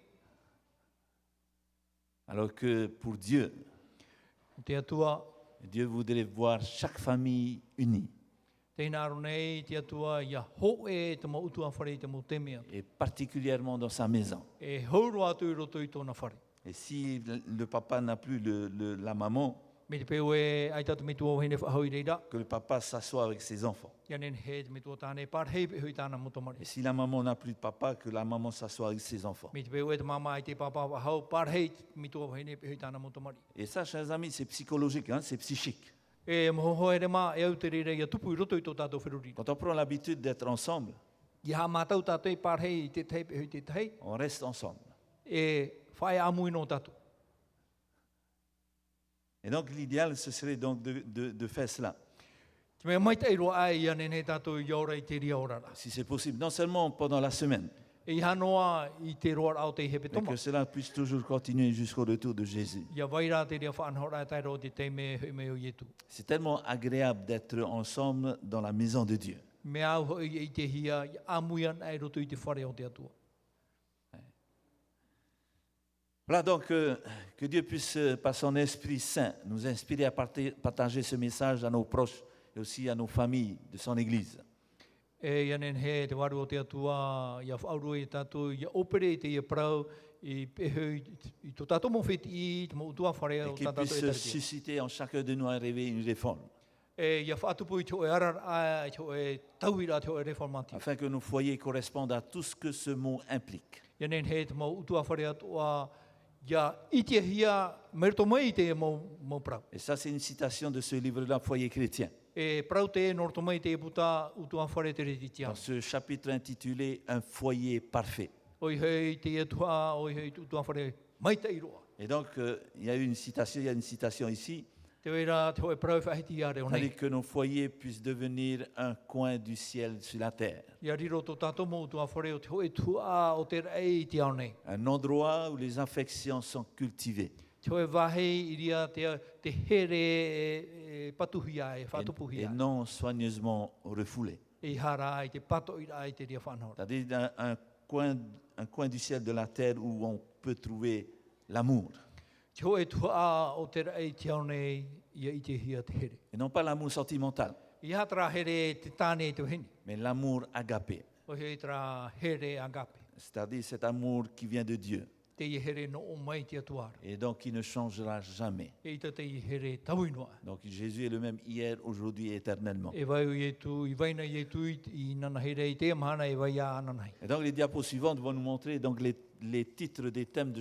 [SPEAKER 1] Alors que pour Dieu,
[SPEAKER 2] Te atua,
[SPEAKER 1] Dieu voudrait voir chaque famille unie.
[SPEAKER 2] te ina aro nei, te atua, ia ho e te mo utua whare i te mo te mea.
[SPEAKER 1] Et particulièrement dans sa maison.
[SPEAKER 2] E hauru atu i roto i tōna whare.
[SPEAKER 1] Et si le papa n'a plus la maman,
[SPEAKER 2] Me te peo e ai tatu me tua hene whahau i reira.
[SPEAKER 1] que le papa s'assoie avec ses enfants.
[SPEAKER 2] Ia nen he te me tua tāne par hei pe hui tāna mo tamari.
[SPEAKER 1] Et si la maman n'a plus de papa, que la maman s'assoie avec ses enfants.
[SPEAKER 2] Me te peo e te mama ai te papa wahau par hei me tua hene pe hui tāna mo tamari.
[SPEAKER 1] Et ça, chers amis, c'est psychologique, hein, c'est psychique.
[SPEAKER 2] E moho e re mā e au te reira ia tupu i roto i tō tātou whiruri.
[SPEAKER 1] Quand on prend l'habitude d'être ensemble,
[SPEAKER 2] Ia ha mātau tātou i par hei i te tei pe hui te tei.
[SPEAKER 1] on reste ensemble.
[SPEAKER 2] E whae amui no tātou.
[SPEAKER 1] Et donc l'idéal, ce serait donc de faire cela.
[SPEAKER 2] Te mea mai te roa ai ia nen he tātou i aura i te ria ora rā.
[SPEAKER 1] Si c'est possible, non seulement pendant la semaine,
[SPEAKER 2] E iha noa i te roa au te hepe
[SPEAKER 1] mais
[SPEAKER 2] toma.
[SPEAKER 1] que cela puisse toujours continuer jusqu'au retour de Jésus.
[SPEAKER 2] Ia waira te ria whaanhora e tai roa te te me hui me o ietu.
[SPEAKER 1] C'est tellement agréable d'être ensemble dans la maison de Dieu.
[SPEAKER 2] Me au hoi i te hia, i amuian ai roto i te whare o te atua.
[SPEAKER 1] Voilà donc que Dieu puisse, par son Esprit Saint, nous inspirer à partager ce message à nos proches et aussi à nos familles de son Église.
[SPEAKER 2] E ia nen he te waru o te atua, ia whauru i tātou, ia opere i te ia prau, i pehu i tō tātou mo whiti i, te mo utua whare
[SPEAKER 1] Et
[SPEAKER 2] o
[SPEAKER 1] qu'il
[SPEAKER 2] tātou e
[SPEAKER 1] puisse
[SPEAKER 2] taritia.
[SPEAKER 1] susciter en chacun de nous un réveil, une réforme,
[SPEAKER 2] E ia whaatupu i te oe arar a, i te oe tauira, te oe reformati.
[SPEAKER 1] afin que nos foyers correspondent à tout ce que ce mot implique.
[SPEAKER 2] Ia nen he te mo utua whare atua, ia iti hia, merto mai i te mo prau.
[SPEAKER 1] Et ça, c'est une citation de ce livre-là, Foyer chrétien,
[SPEAKER 2] E prau te norto mai te puta utua whare te retitia.
[SPEAKER 1] dans ce chapitre intitulé Un foyer parfait.
[SPEAKER 2] Oi hei te atua, oi hei utua whare mai te iroa.
[SPEAKER 1] Et donc, il y a une citation ici,
[SPEAKER 2] Te wera te hoe prau whahiti a reo nei.
[SPEAKER 1] c'est-à-dire que nos foyers puissent devenir un coin du ciel sur la terre.
[SPEAKER 2] Ia riro tō tātou mo utua whare o te hoe tua o te rei te au nei.
[SPEAKER 1] Un endroit où les affections sont cultivées
[SPEAKER 2] Te hoe wahei i ria te here patuhia e whatupuhia.
[SPEAKER 1] et non soigneusement refoulées.
[SPEAKER 2] I hara ai te pato i ai te ria whanhora.
[SPEAKER 1] C'est-à-dire un coin du ciel de la terre où on peut trouver l'amour.
[SPEAKER 2] Te hoe tua o te rei te au nei ia i te hia te here.
[SPEAKER 1] Et non pas l'amour sentimental,
[SPEAKER 2] I hatra here te tāne te hini.
[SPEAKER 1] mais l'amour agapé.
[SPEAKER 2] O hei tra here agape.
[SPEAKER 1] C'est-à-dire cet amour qui vient de Dieu
[SPEAKER 2] Te i here no o mai te atuara.
[SPEAKER 1] et donc qui ne changera jamais.
[SPEAKER 2] E ita te i here tauinoa.
[SPEAKER 1] Donc Jésus est le même hier, aujourd'hui et éternellement.
[SPEAKER 2] E vai o ietu, i vaina ietu i nana here i te amahana e vai a ananai.
[SPEAKER 1] Et donc les diapos suivantes vont nous montrer donc les titres des thèmes de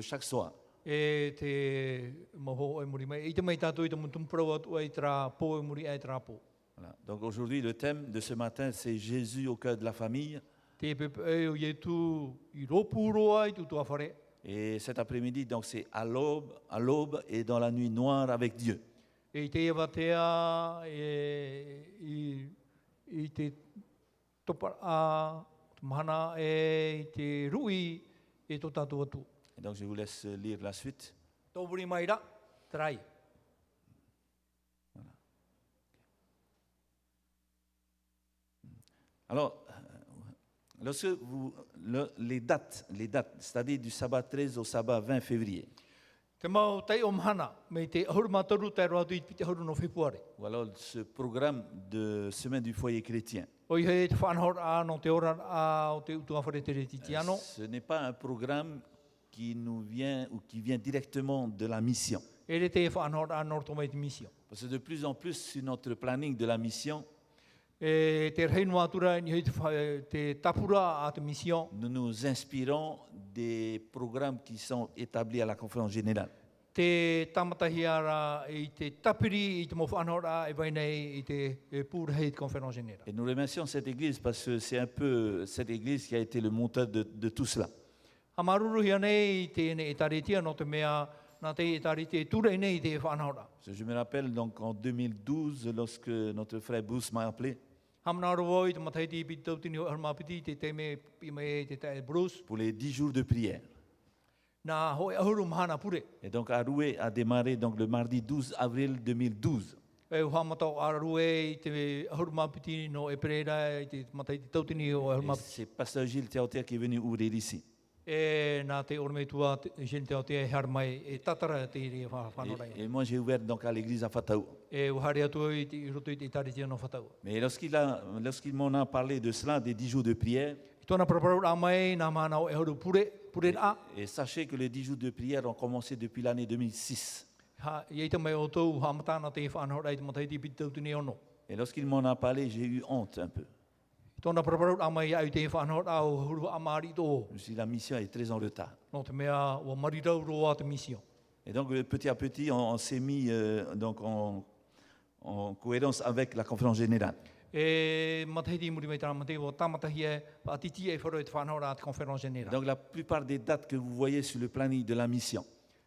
[SPEAKER 1] chaque soir.
[SPEAKER 2] E te moho e muri mai. I te mai tātou i te mutumprau atu e tra pō e muri e tra pō.
[SPEAKER 1] Voilà. Donc aujourd'hui, le thème de ce matin, c'est Jésus au cœur de la famille.
[SPEAKER 2] Te pepe e o ietu i ropuroa i tutua whare.
[SPEAKER 1] Et cet après-midi, donc c'est à l'aube et dans la nuit noire avec Dieu.
[SPEAKER 2] E i te ewatea i te topara mahana e i te rui e tō tātou atu.
[SPEAKER 1] Et donc je vous laisse lire la suite.
[SPEAKER 2] Tōpuri mai ra, trai.
[SPEAKER 1] Alors, les dates, c'est-à-dire du sabbat 13 au sabbat 20 février,
[SPEAKER 2] Te mau tai o mahana, me te ahuru mataru tai roa tui pite ahuru no Februari.
[SPEAKER 1] ou alors ce programme de semaine du foyer chrétien.
[SPEAKER 2] O i hei te whanhor a no te ora a o te utua whare te reti tiano.
[SPEAKER 1] Ce n'est pas un programme qui nous vient ou qui vient directement de la mission.
[SPEAKER 2] E re te whanhor a nor tomai te misio.
[SPEAKER 1] Parce que de plus en plus sur notre planning de la mission,
[SPEAKER 2] E te rei noa atura ni hei te tapura a te misio.
[SPEAKER 1] nous nous inspirons des programmes qui sont établis à la conférence générale.
[SPEAKER 2] Te tamatahi ara i te tapiri i te mo whanhor a e vai nei i te pūra hei te konferon genera.
[SPEAKER 1] Et nous remercions cette église parce que c'est un peu cette église qui a été le moteur de tout cela.
[SPEAKER 2] Ha maruru hia nei i te ne e taretia no te mea nā te e tarete e tura i nei i te whanhor a.
[SPEAKER 1] Parce que je me rappelle donc en 2012, lorsque notre frère Bruce m'a appelé
[SPEAKER 2] Hamna ro i te matai ti piti tautini o armapiti te te me i me te te Bruce.
[SPEAKER 1] pour les 10 jours de prière.
[SPEAKER 2] Nā hoi ahuru mahana pure.
[SPEAKER 1] Et donc Aroué a démarré donc le mardi 12 avril 2012.
[SPEAKER 2] E uhamatau arue i te ahuru mapiti no e pereira i te matai ti tautini o ahuru
[SPEAKER 1] Et
[SPEAKER 2] mapiti.
[SPEAKER 1] c'est pasteur Gilles Théotière qui est venu ouvrir ici.
[SPEAKER 2] E nā te ormeitua gente o te harmai e tatara te iri whanorai.
[SPEAKER 1] Et moi j'ai ouvert donc à l'église à Fataou.
[SPEAKER 2] E uhari atu i te i roto i te tarete no whatau.
[SPEAKER 1] Mais lorsqu'il m'en a parlé de cela, des 10 jours de prière,
[SPEAKER 2] I tōna paraparau a mai nā mana o e ahuru pure a.
[SPEAKER 1] et sachez que les 10 jours de prière ont commencé depuis l'année 2006.
[SPEAKER 2] Ha, i te mai o tau ha matana te whanorai te matai ti piti tautini ono.
[SPEAKER 1] Et lorsqu'il m'en a parlé, j'ai eu honte un peu.
[SPEAKER 2] I tōna paraparau a mai au te whanora a o huru a mari tō.
[SPEAKER 1] Je me suis dit, la mission est très en retard.
[SPEAKER 2] No te mea o marirau roa te misio.
[SPEAKER 1] Et donc petit à petit, on s'est mis donc en cohérence avec la conférence générale.
[SPEAKER 2] E matai ti muri mai tāna matei o tamatahi e paatiti e wharo e te whanora te konferon genera.
[SPEAKER 1] Donc la plupart des dates que vous voyez sur le planning de la mission,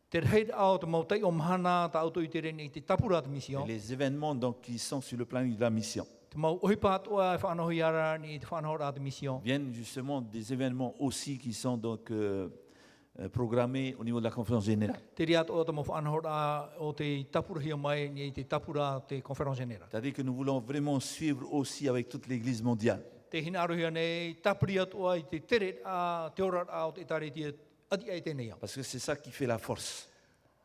[SPEAKER 2] Te rei ao te mautai o mahana ta auto i te reni i te tapura te misio.
[SPEAKER 1] et les événements donc, qui sont sur le planning de la mission,
[SPEAKER 2] Te mau ohipat oa e whanohi ara ni te whanora te misio.
[SPEAKER 1] viennent justement des événements aussi qui sont donc programmés au niveau de la conférence générale.
[SPEAKER 2] Te riat o te mo whanora o te tapura hia mai ni i te tapura te konferon genera.
[SPEAKER 1] C'est-à-dire que nous voulons vraiment suivre aussi avec toute l'Église mondiale.
[SPEAKER 2] Te hina arohia nei tapuri atua i te tere a te ora a o te tareti ati ai tēnei au.
[SPEAKER 1] Parce que c'est ça qui fait la force.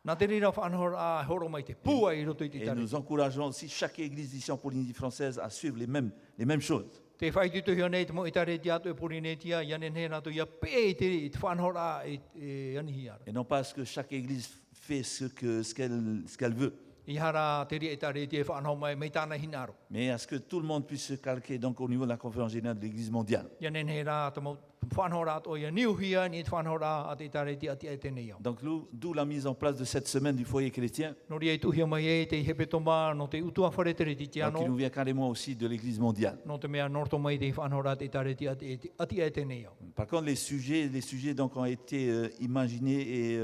[SPEAKER 2] Nā te rira whanhora a horo mai te pua i roto i te
[SPEAKER 1] Et
[SPEAKER 2] tareti.
[SPEAKER 1] nous encourageons aussi chaque église ici en Polynésie française à suivre les mêmes choses.
[SPEAKER 2] Te whaitito hia nei te mo i tareti atu e Porinetia, ianen he nā tu ia pē i te whanhora e anihi ara.
[SPEAKER 1] Et non pas que chaque église fait ce qu'elle veut,
[SPEAKER 2] I hara te ria i tareti e whanhau mai mei tāna hinaro.
[SPEAKER 1] mais à ce que tout le monde puisse se calquer donc, au niveau de la conférence générale de l'Église mondiale.
[SPEAKER 2] Ianen he rā te mo whanhora atu o ia niuhia ni te whanhora a te tareti ati ai tēnei au.
[SPEAKER 1] Donc d'où la mise en place de cette semaine du foyer chrétien,
[SPEAKER 2] No ria i tuhia mai e te hepe toma no te utua whare te reti
[SPEAKER 1] donc, qui
[SPEAKER 2] tiano.
[SPEAKER 1] nous vient carrément aussi de l'Église mondiale.
[SPEAKER 2] No te mea norto mai te whanhora te tareti ati ai tēnei au.
[SPEAKER 1] Par contre, les sujets donc, ont été imaginés et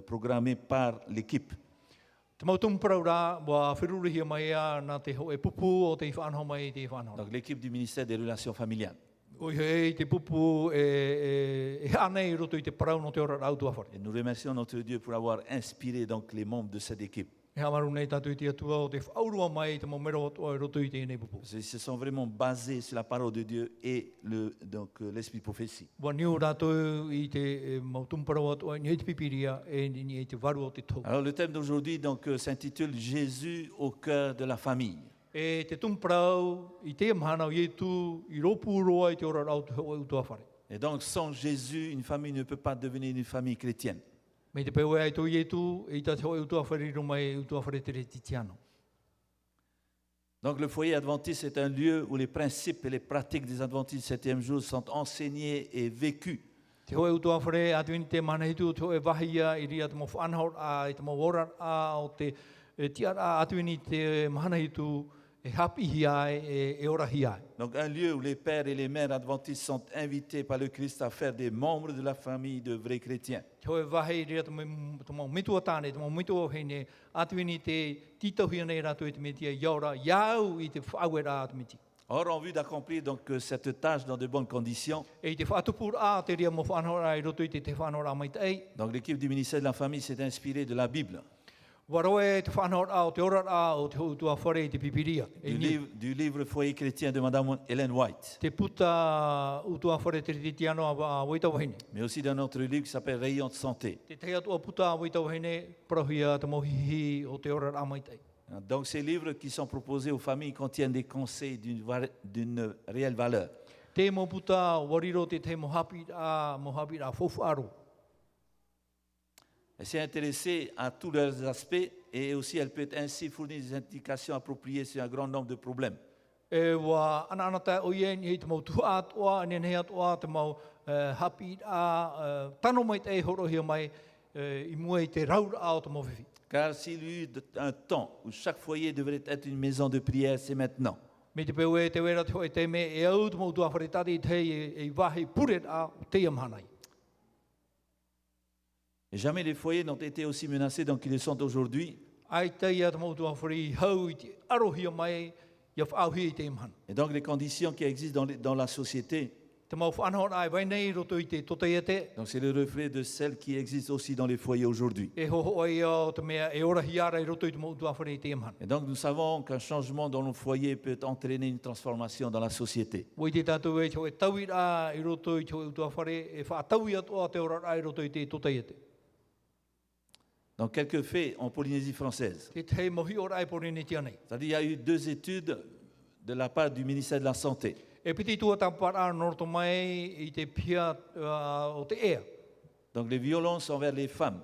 [SPEAKER 1] programmés par l'équipe.
[SPEAKER 2] Te mautum parau rā, wa whirurihia mai a nā te ho e pupu o te whanhau mai i te whanhora.
[SPEAKER 1] Donc l'équipe du ministère des Relations familiales.
[SPEAKER 2] O hei te pupu e anei roto i te parau no te ora rautua whare.
[SPEAKER 1] Et nous remercions notre Dieu pour avoir inspiré donc, les membres de cette équipe.
[SPEAKER 2] E hamaru nei tatu i te atua o te whaurua mai te momero o roto i te nei pupu.
[SPEAKER 1] Parce qu'ils se sont vraiment basés sur la parole de Dieu et l'esprit de prophétie.
[SPEAKER 2] Wa niu rātou i te mautum parau atua ni te pipiria e ni te varu o te tau.
[SPEAKER 1] Alors le thème d'aujourd'hui donc, s'intitule Jésus au cœur de la famille.
[SPEAKER 2] E te tumparau i te mahana o ietu i ropu roa i te ora rautua o utua whare.
[SPEAKER 1] Et donc sans Jésus, une famille ne peut pas devenir une famille chrétienne.
[SPEAKER 2] Me te pewe ai tō ietu i te ho utua whare rumai utua whare te reti tiano.
[SPEAKER 1] Donc le foyer adventiste est un lieu où les principes et les pratiques des adventistes du 7e jour sont enseignés et vécus.
[SPEAKER 2] Te hoe utua whare atuini te manahitu, te hoe wahia i ria te mo whanhor a, i te mo worar a, o te tiara atuini te manahitu e hapi hiai e ora hiai.
[SPEAKER 1] Donc un lieu où les pères et les mères adventistes sont invités par le Christ à faire des membres de la famille de vrais chrétiens.
[SPEAKER 2] Te hoe wahe i ria te mo mitua tāne, te mo mitua hene, atuini te titauhia nei rātu e te metia iaura, iau i te whauera atu miti.
[SPEAKER 1] Or, en vue d'accomplir donc cette tâche dans de bonnes conditions,
[SPEAKER 2] E i te whaatupur a te ria mo whanhora i roto i te whanhora mai te ei,
[SPEAKER 1] donc l'équipe du ministère de la famille s'est inspirée de la Bible.
[SPEAKER 2] Waroe te whanhor a o te ora a o te utua whare te pipiria.
[SPEAKER 1] Du livre Foyer chrétien de Madame Ellen White,
[SPEAKER 2] Te puta utua whare te ritiano a waita wahine.
[SPEAKER 1] mais aussi d'un autre livre qui s'appelle Rayon de santé.
[SPEAKER 2] Te te atua puta a waita wahine, prohia te mohihi o te ora a maitai.
[SPEAKER 1] Donc ces livres qui sont proposés aux familles contiennent des conseils d'une réelle valeur.
[SPEAKER 2] Te mo puta wariro te mohapi a fofu aro.
[SPEAKER 1] Elle s'est intéressée à tous leurs aspects et aussi elle peut ainsi fournir des indications appropriées sur un grand nombre de problèmes.
[SPEAKER 2] E wa ana ta o ye ni te mo tu atua ne ne atua te mo hapi a tano mai te horohia mai I mua I te raura a te mo fifi.
[SPEAKER 1] Car s'il y eut un temps où chaque foyer devrait être une maison de prière, c'est maintenant.
[SPEAKER 2] Me te pewe te wera te hoi te me e au te mo tua wharetari te I wahi puret a te amhanai.
[SPEAKER 1] Et jamais les foyers n'ont été aussi menacés donc qu'ils le sont aujourd'hui.
[SPEAKER 2] Ai te ia te mo tua whare hau I te arohia mai ia whauhi I te amhan.
[SPEAKER 1] Et donc les conditions qui existent dans la société,
[SPEAKER 2] Te mau whanhor ai vai nei roto I te totaiate.
[SPEAKER 1] donc c'est le reflet de celles qui existent aussi dans les foyers aujourd'hui.
[SPEAKER 2] E hoho ai o te mea e ora hiara I roto I te mo tua whare te amhan.
[SPEAKER 1] Et donc nous savons qu'un changement dans nos foyers peut entraîner une transformation dans la société.
[SPEAKER 2] Wai te tātou e te tauira I roto I te tua whare e whaatauia toa te ora ai roto I te totaiate.
[SPEAKER 1] Donc quelques faits en Polynésie française.
[SPEAKER 2] Te te mohi ora ai porine tianei.
[SPEAKER 1] C'est-à-dire il y a eu 2 études de la part du ministère de la Santé.
[SPEAKER 2] E piti tua tampara norto mai I te pia o te ea.
[SPEAKER 1] Donc les violences envers les femmes.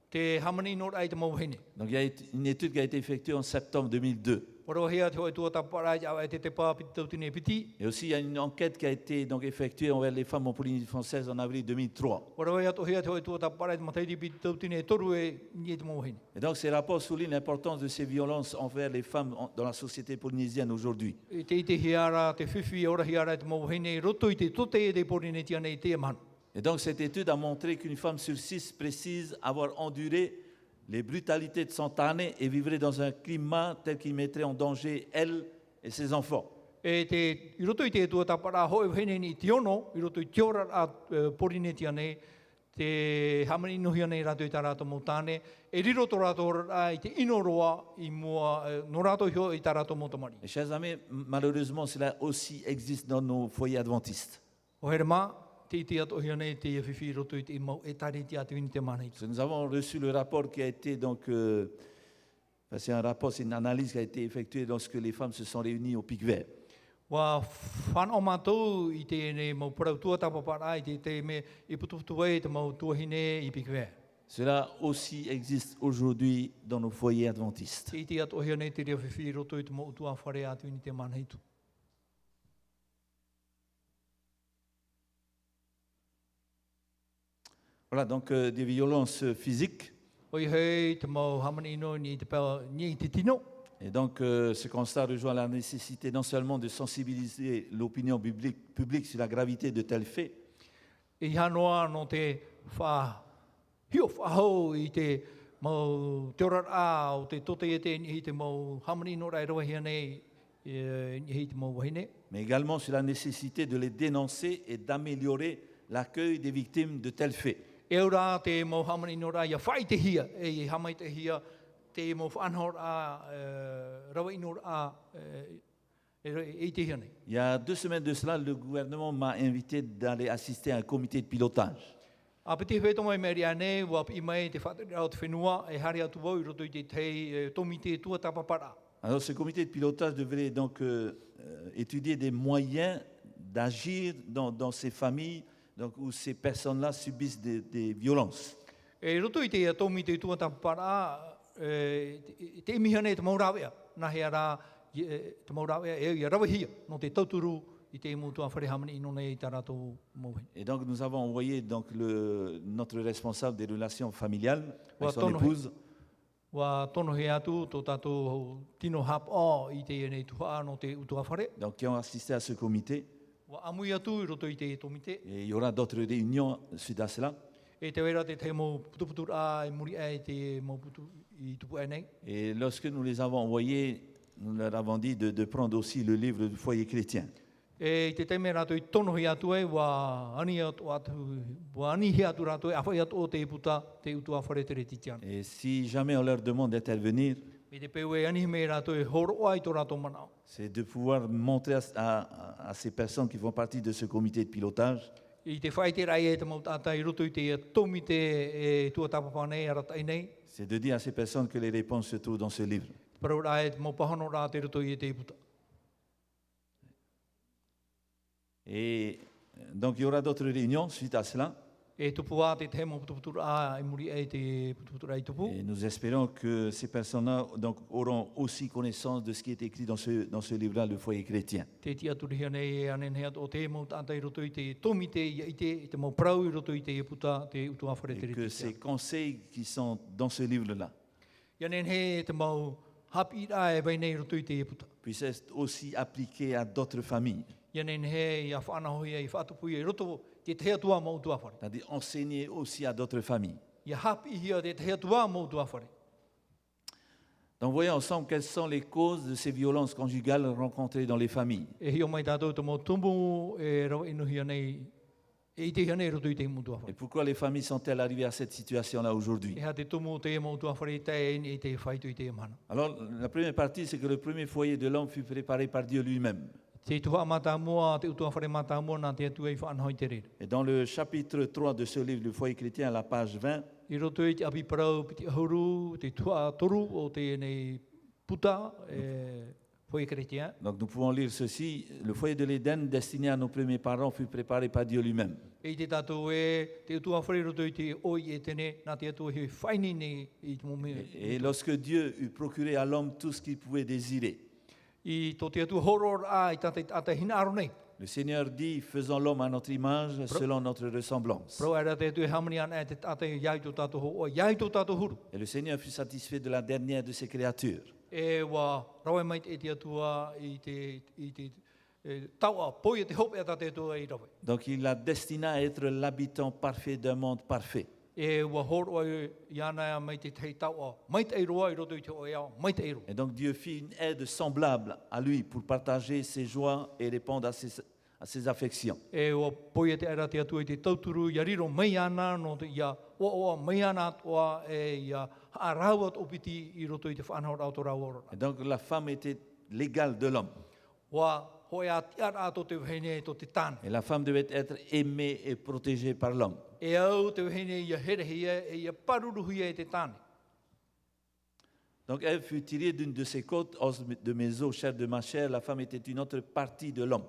[SPEAKER 2] Te hamani nor ai te mauhine.
[SPEAKER 1] Donc il y a une étude qui a été effectuée en septembre 2002.
[SPEAKER 2] Warohia te hoi tua tampara ai te pā piti tautine piti.
[SPEAKER 1] Et aussi il y a une enquête qui a été donc effectuée envers les femmes en Polynésie française en avril 2003.
[SPEAKER 2] Warohia te hoi tua tampara te matairi piti tautine toru e nie te mauhine.
[SPEAKER 1] Et donc ces rapports soulignent l'importance de ces violences envers les femmes dans la société polynésienne aujourd'hui.
[SPEAKER 2] E te ite hiara, te whiwhi ora hiara te mauhine, roto I te tote e te porine tianei te amhan.
[SPEAKER 1] Et donc cette étude a montré qu'une femme sur 6 précise avoir enduré les brutalités de son année et vivrait dans un climat tel qu'il mettrait en danger elle et ses enfants.
[SPEAKER 2] E te, I roto I te tua tapara hoi hene ni te ono, I roto I te ora a porine tianei, te hamani nuhia nei rato I tā rato mo tāne, e riro tō rato ora I te inoroa I mua, no rato hio I tā rato mo tamari.
[SPEAKER 1] Mes chers amis, malheureusement cela aussi existe dans nos foyers adventistes.
[SPEAKER 2] O here mā, te iti ato hia nei te whiwhi roto I te imau, e tari te atu ini te manei.
[SPEAKER 1] Parce que nous avons reçu le rapport qui a été donc, c'est un rapport, c'est une analyse qui a été effectuée lorsque les femmes se sont réunies au Pic Vert.
[SPEAKER 2] Wa whan o mātou I te ne mau parau tua tapapara I te me I putuputu e te mau tuahine I pikvea.
[SPEAKER 1] Cela aussi existe aujourd'hui dans nos foyers adventistes.
[SPEAKER 2] Te iti ato hia nei te rea whiwhi roto I te mau tua whare atu ini te maneitu.
[SPEAKER 1] Voilà, donc des violences physiques.
[SPEAKER 2] Oi hei te mau hamani ino ni te pēo ni te tino.
[SPEAKER 1] Et donc ce constat rejoint la nécessité non seulement de sensibiliser l'opinion publique sur la gravité de tels faits,
[SPEAKER 2] I hanoa no te wha hio whahau I te mau te ora a o te tote e te ni te mau hamani ino rai roa hia nei ni te mau wahine.
[SPEAKER 1] mais également sur la nécessité de les dénoncer et d'améliorer l'accueil des victimes de tels faits.
[SPEAKER 2] E ora te mau hamani ino rai ia whai te hia e hamai te hia te mau whanhor a rawa ino a e te hia nei.
[SPEAKER 1] Il y a 2 semaines de cela, le gouvernement m'a invité d'aller assister à un comité de pilotage.
[SPEAKER 2] A peti wheto mai meri ane, wa I mai te whaterau te whenua, e hari atu wau I roto I te tei tomi te tua tapapara.
[SPEAKER 1] Alors ce comité de pilotage devrait donc étudier des moyens d'agir dans ces familles donc, où ces personnes-là subissent des violences.
[SPEAKER 2] E roto I te tomi te tua tapapara, te imihane te maurawea, nahe ara te maurawea e ia rawahia, no te tauturu I te imu tua whare hamani ino nei tā rātou mauhine.
[SPEAKER 1] Et donc nous avons envoyé donc, notre responsable des relations familiales,
[SPEAKER 2] Wa
[SPEAKER 1] avec son
[SPEAKER 2] tono
[SPEAKER 1] épouse,
[SPEAKER 2] Wa tono he atu, tō tātou tino hap o I te nei tuha no te utua whare.
[SPEAKER 1] donc, qui ont assisté à ce comité.
[SPEAKER 2] Wa amui atu I roto I te tomite.
[SPEAKER 1] Et il y aura d'autres réunions suite à cela.
[SPEAKER 2] E te wera te mo putuputur a, e muri a, te mo putu I tupu e nei.
[SPEAKER 1] Et lorsque nous les avons envoyés, nous leur avons dit de prendre aussi le livre du foyer chrétien.
[SPEAKER 2] E te teime rato I tono hi atu e wa ani hi atu rato e awhai atu o te puta te utua whare te reti tiana.
[SPEAKER 1] Et si jamais on leur demande d'intervenir,
[SPEAKER 2] Me te peu e ani me rato e horo ai to rato manao.
[SPEAKER 1] c'est de pouvoir montrer à ces personnes qui font partie de ce comité de pilotage
[SPEAKER 2] I te whai te rai e te mautata I roto I te tomi te tua tapapane e rata nei.
[SPEAKER 1] c'est de dire à ces personnes que les réponses se trouvent dans ce livre.
[SPEAKER 2] Parau rai te maupahano rā te roto I te puta.
[SPEAKER 1] Et donc il y aura d'autres réunions suite à cela.
[SPEAKER 2] E tupu a te hemo putuputura a I muri e te putuputura I tupu.
[SPEAKER 1] Et nous espérons que ces personnes-là donc, auront aussi connaissance de ce qui est écrit dans ce livre-là, le foyer chrétien.
[SPEAKER 2] Te tia turihia nei e anen hea o te mautata I roto I te tomi te I te mauprau I roto I te puta te utua whare te
[SPEAKER 1] Et que
[SPEAKER 2] reti.
[SPEAKER 1] ces conseils qui sont dans ce livre-là
[SPEAKER 2] Ia nen he te mau hapi I e vai nei roto I te puta.
[SPEAKER 1] puissent être aussi appliqués à d'autres familles.
[SPEAKER 2] Ia nen he ia whaanaho ia I whaatupu ia I roto te hea tua mau tua whare.
[SPEAKER 1] C'est-à-dire enseigner aussi à d'autres familles.
[SPEAKER 2] Ia hapi hia te hea tua mau tua whare.
[SPEAKER 1] Donc voyons ensemble quelles sont les causes de ces violences conjugales rencontrées dans les familles.
[SPEAKER 2] E hio mai tātou te mau tumbu e rawa inu hia nei e I te hia nei roto I te mau tua
[SPEAKER 1] Et
[SPEAKER 2] whare.
[SPEAKER 1] pourquoi les familles sont-elles arrivées à cette situation-là aujourd'hui?
[SPEAKER 2] E hea te tumu te mau tua whare te e te whaitu I te mana.
[SPEAKER 1] Alors, la première partie, c'est que le premier foyer de l'homme fut préparé par Dieu lui-même.
[SPEAKER 2] Te tuha mata mua, te utua whare mata mua nā te atu e whaanhoi te rere.
[SPEAKER 1] Et dans le chapitre 3 de ce livre, le foyer chrétien, à la page 20,
[SPEAKER 2] I roto I te api parau, piti ahuru, te tua toru o te nei puta, foi chrétien.
[SPEAKER 1] donc nous pouvons lire ceci. Le foyer de l'Éden, destiné à nos premiers parents, fut préparé par Dieu lui-même.
[SPEAKER 2] E te tātou e, te utua whare roto I te oi e tene, nā te atu he whaini nei I te mume.
[SPEAKER 1] Et lorsque Dieu eut procuré à l'homme tout ce qu'il pouvait désirer,
[SPEAKER 2] I tō te atu horor a I tata hinaro nei.
[SPEAKER 1] le Seigneur dit, faisons l'homme à notre image, selon notre ressemblance.
[SPEAKER 2] Pro era te atu e hamani ana e te tata iai tō tātou ho, o iai tō tātou huru.
[SPEAKER 1] Et le Seigneur fut satisfait de la dernière de ses créatures.
[SPEAKER 2] E wa rawe mai e te atua I te taua, poi e te hope e tate atua I rawe.
[SPEAKER 1] Donc il l'a destiné à être l'habitant parfait d'un monde parfait.
[SPEAKER 2] E wa horo ai iana mai te tei taua, mai te eiroa I roto I te oea, mai te eiro.
[SPEAKER 1] Et donc Dieu fit une aide semblable à lui pour partager ses joies et répondre à ses affections.
[SPEAKER 2] E wa poi e te era te atua I te tauturu, ia riro mai ana no te ia oa mai ana atoa e ia haaraua te opiti I roto I te whanau rao to rao ora.
[SPEAKER 1] Et donc la femme était l'égale de l'homme.
[SPEAKER 2] Wa hoi a tiara ato te whene to te tāne.
[SPEAKER 1] Et la femme devait être aimée et protégée par l'homme.
[SPEAKER 2] E au te whene ia herehia e ia paruruhia e te tāne.
[SPEAKER 1] Donc elle fut tirée d'une de ses côtes, os de mes os, chair de ma chair. La femme était une autre partie de l'homme.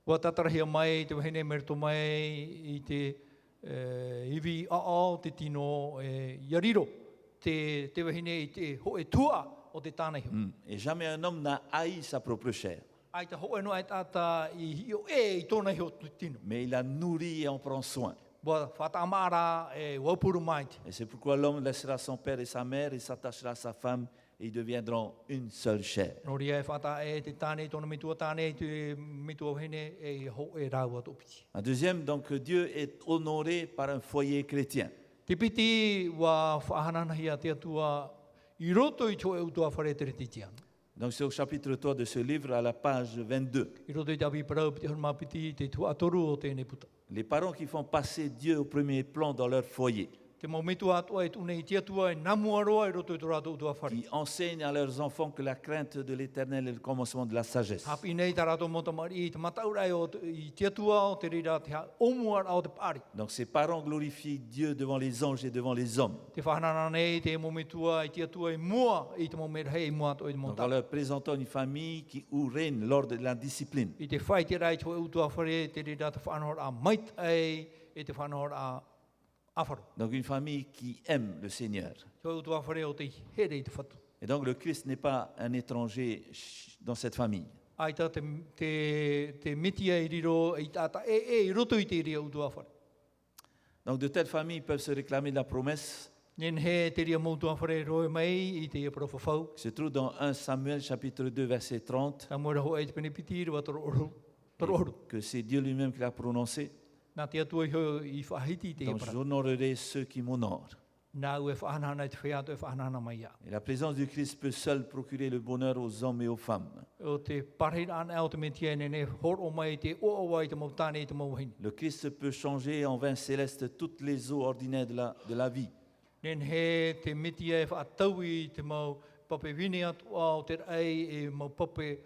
[SPEAKER 2] Wa tatarahia mai te whene merto mai I te iwi ao te tino ia riro. Te whene I te ho e tua o te tāne hiu.
[SPEAKER 1] Et jamais un homme n'a haï sa propre chair,
[SPEAKER 2] Ai te ho e no ai tata I hio I tōna hio te tino.
[SPEAKER 1] mais il la nourrit et en prend soin.
[SPEAKER 2] Wa whatamara e waupuru mai te.
[SPEAKER 1] Et c'est pourquoi l'homme laissera son père et sa mère et s'attachera à sa femme et ils deviendront une seule chair.
[SPEAKER 2] Nori e whata e te tāne tōna mitua tāne te mitua whene e ho e rāua tōpiti.
[SPEAKER 1] Un deuxième, donc Dieu est honoré par un foyer chrétien.
[SPEAKER 2] Te piti wa whahananahia te atua I roto I tō e utua whare te reti tiana.
[SPEAKER 1] Donc c'est au chapitre 3 de ce livre, à la page 22.
[SPEAKER 2] I roto I te api parau piti horma piti te tua atoru o tēnei puta.
[SPEAKER 1] Les parents qui font passer Dieu au premier plan dans leur foyer,
[SPEAKER 2] Te mau mitua atua e tūne I te atua e namua roa I roto I tō rātou utua whare.
[SPEAKER 1] qui enseignent à leurs enfants que la crainte de l'Éternel est le commencement de la sagesse.
[SPEAKER 2] Hapi nei tā rātou mota mari I te mataurai I te atua o te rira te ha omua o te pari.
[SPEAKER 1] Donc ces parents glorifient Dieu devant les anges et devant les hommes.
[SPEAKER 2] Te whanana nei te mo mitua I te atua I mua I te mo mera hei mua to I te mo
[SPEAKER 1] Donc en leur présentant une famille où règne l'ordre de la discipline.
[SPEAKER 2] I te whai te rai tō e utua whare te rira te whanahor a mait ei e te whanahor a awharu.
[SPEAKER 1] Donc une famille qui aime le Seigneur.
[SPEAKER 2] Tō e utua whare o te here I te whatu.
[SPEAKER 1] Et donc le Christ n'est pas un étranger dans cette famille.
[SPEAKER 2] Ai tā te mitia I riro I tāta I roto I te ria utua whare.
[SPEAKER 1] Donc de telles familles peuvent se réclamer de la promesse
[SPEAKER 2] Nen he te ria moutua whare roe mai I te profofau.
[SPEAKER 1] qui se trouve dans 1 Samuel chapitre 2 verset 30,
[SPEAKER 2] Tā mora ho e te penepiti rua toro oru.
[SPEAKER 1] que c'est Dieu lui-même qui l'a prononcé.
[SPEAKER 2] Nā te atua I whahiti te
[SPEAKER 1] Donc
[SPEAKER 2] para.
[SPEAKER 1] j'honorerai ceux qui m'honorent.
[SPEAKER 2] nā ue whahanana i te wheato e whahanana mai ia.
[SPEAKER 1] Et la présence du Christ peut seul procurer le bonheur aux hommes et aux femmes.
[SPEAKER 2] O te parhina ana au te metia ne horo mai te o wai te mautane i te mauhini.
[SPEAKER 1] Le Christ peut changer en vin céleste toutes les eaux ordinaires de la vie.
[SPEAKER 2] Nen he te metia e whaatau i te mau pape vini atu au te rei e mau pape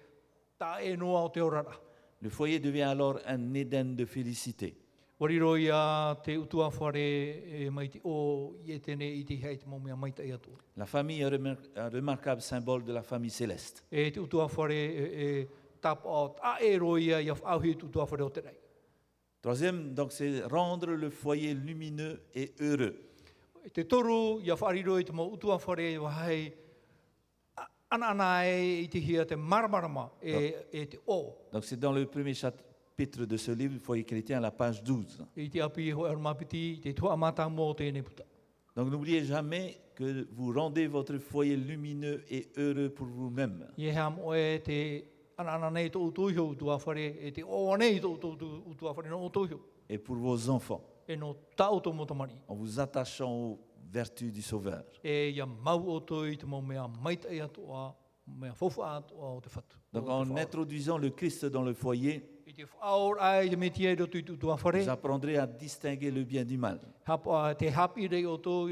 [SPEAKER 2] ta e noa o te orara.
[SPEAKER 1] Le foyer devient alors un Éden de félicité.
[SPEAKER 2] Wariro ia te utua whare e mai te o i e tene i te hei te maumea mai te atu.
[SPEAKER 1] La famille est un remarquable symbole de la famille céleste.
[SPEAKER 2] E te utua whare e tap o ta e roia ia whauhi te utua whare o te rei.
[SPEAKER 1] Troisième, donc, c'est rendre le foyer lumineux et heureux.
[SPEAKER 2] E te toru ia whariro i te mau utua whare i wahai ana e i te hia te maramarama e te o.
[SPEAKER 1] Donc c'est dans le premier chapitre de ce livre, le foyer chrétien, à la page 12.
[SPEAKER 2] I te api e hoa armapiti i te tua amata mō tēnei puta.
[SPEAKER 1] Donc n'oubliez jamais que vous rendez votre foyer lumineux et heureux pour vous-même.
[SPEAKER 2] Ie hea mo e te ana nei tō utuhio utua whare e te o nei tō utua whare no utuhio.
[SPEAKER 1] Et pour vos enfants,
[SPEAKER 2] E no tau tō motamari.
[SPEAKER 1] en vous attachant aux vertus du Sauveur.
[SPEAKER 2] E ia mau o tō i te mau mea maita i atua, mea fofa atua o te whatu.
[SPEAKER 1] Donc en introduisant le Christ dans le foyer,
[SPEAKER 2] I te whaor ai te metia i roto i utua
[SPEAKER 1] vous
[SPEAKER 2] whare.
[SPEAKER 1] apprendrez à distinguer le bien du mal.
[SPEAKER 2] Te hapi rei o tō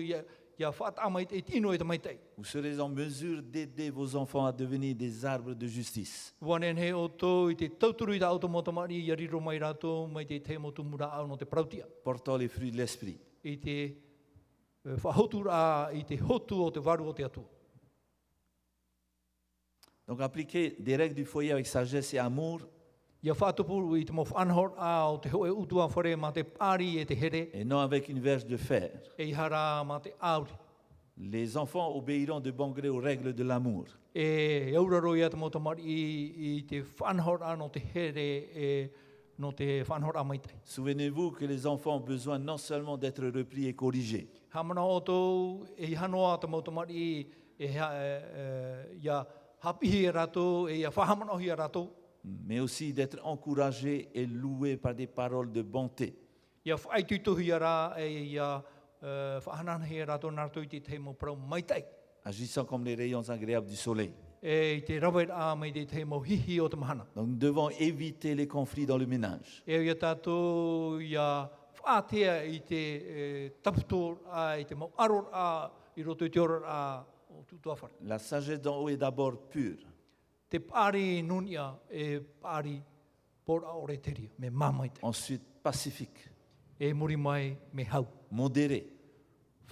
[SPEAKER 2] ia whatamai te tino e te maitei.
[SPEAKER 1] Vous serez en mesure d'aider vos enfants à devenir des arbres de justice.
[SPEAKER 2] Wanen he o tō i te tauturu i te automotamari i riro mai rato mai te te motumura au no te prautia.
[SPEAKER 1] Portant les fruits de l'esprit.
[SPEAKER 2] I te whahotura i te hotu o te waru o te atua.
[SPEAKER 1] Donc appliquez des règles du foyer avec sagesse et amour,
[SPEAKER 2] Ia whātupu i te mo whanhor a o te hoe utua whare ma te pāri e te here
[SPEAKER 1] et non avec une verge de fer.
[SPEAKER 2] e i hara ma te auri.
[SPEAKER 1] Les enfants obéiront de bon gré aux règles de l'amour.
[SPEAKER 2] E auraro ia te motamari i te whanhor a no te here e no te whanhor a maitei.
[SPEAKER 1] Souvenez-vous que les enfants ont besoin non seulement d'être repris et corrigés,
[SPEAKER 2] Hamana o tō e i hanoa te motamari ia hapihi e rato e ia whahamanohi e rato.
[SPEAKER 1] mais aussi d'être encouragés et loués par des paroles de bonté.
[SPEAKER 2] Ia whaitutuhi ara e ia whahananahi e rato narto i te mo prau maitei.
[SPEAKER 1] Agissant comme les rayons agréables du soleil.
[SPEAKER 2] E i te rawet a mai te mo hihi o te mahana.
[SPEAKER 1] Donc nous devons éviter les conflits dans le ménage.
[SPEAKER 2] E ia tātou ia whaatea i te taputor a i te mau aror a i roto i te oror a o tutua whare.
[SPEAKER 1] La sagesse d'en haut est d'abord pure,
[SPEAKER 2] Te pāri nunia e pāri pora o reteria, me mamaite.
[SPEAKER 1] ensuite pacifique,
[SPEAKER 2] E muri mai me hau.
[SPEAKER 1] modérée,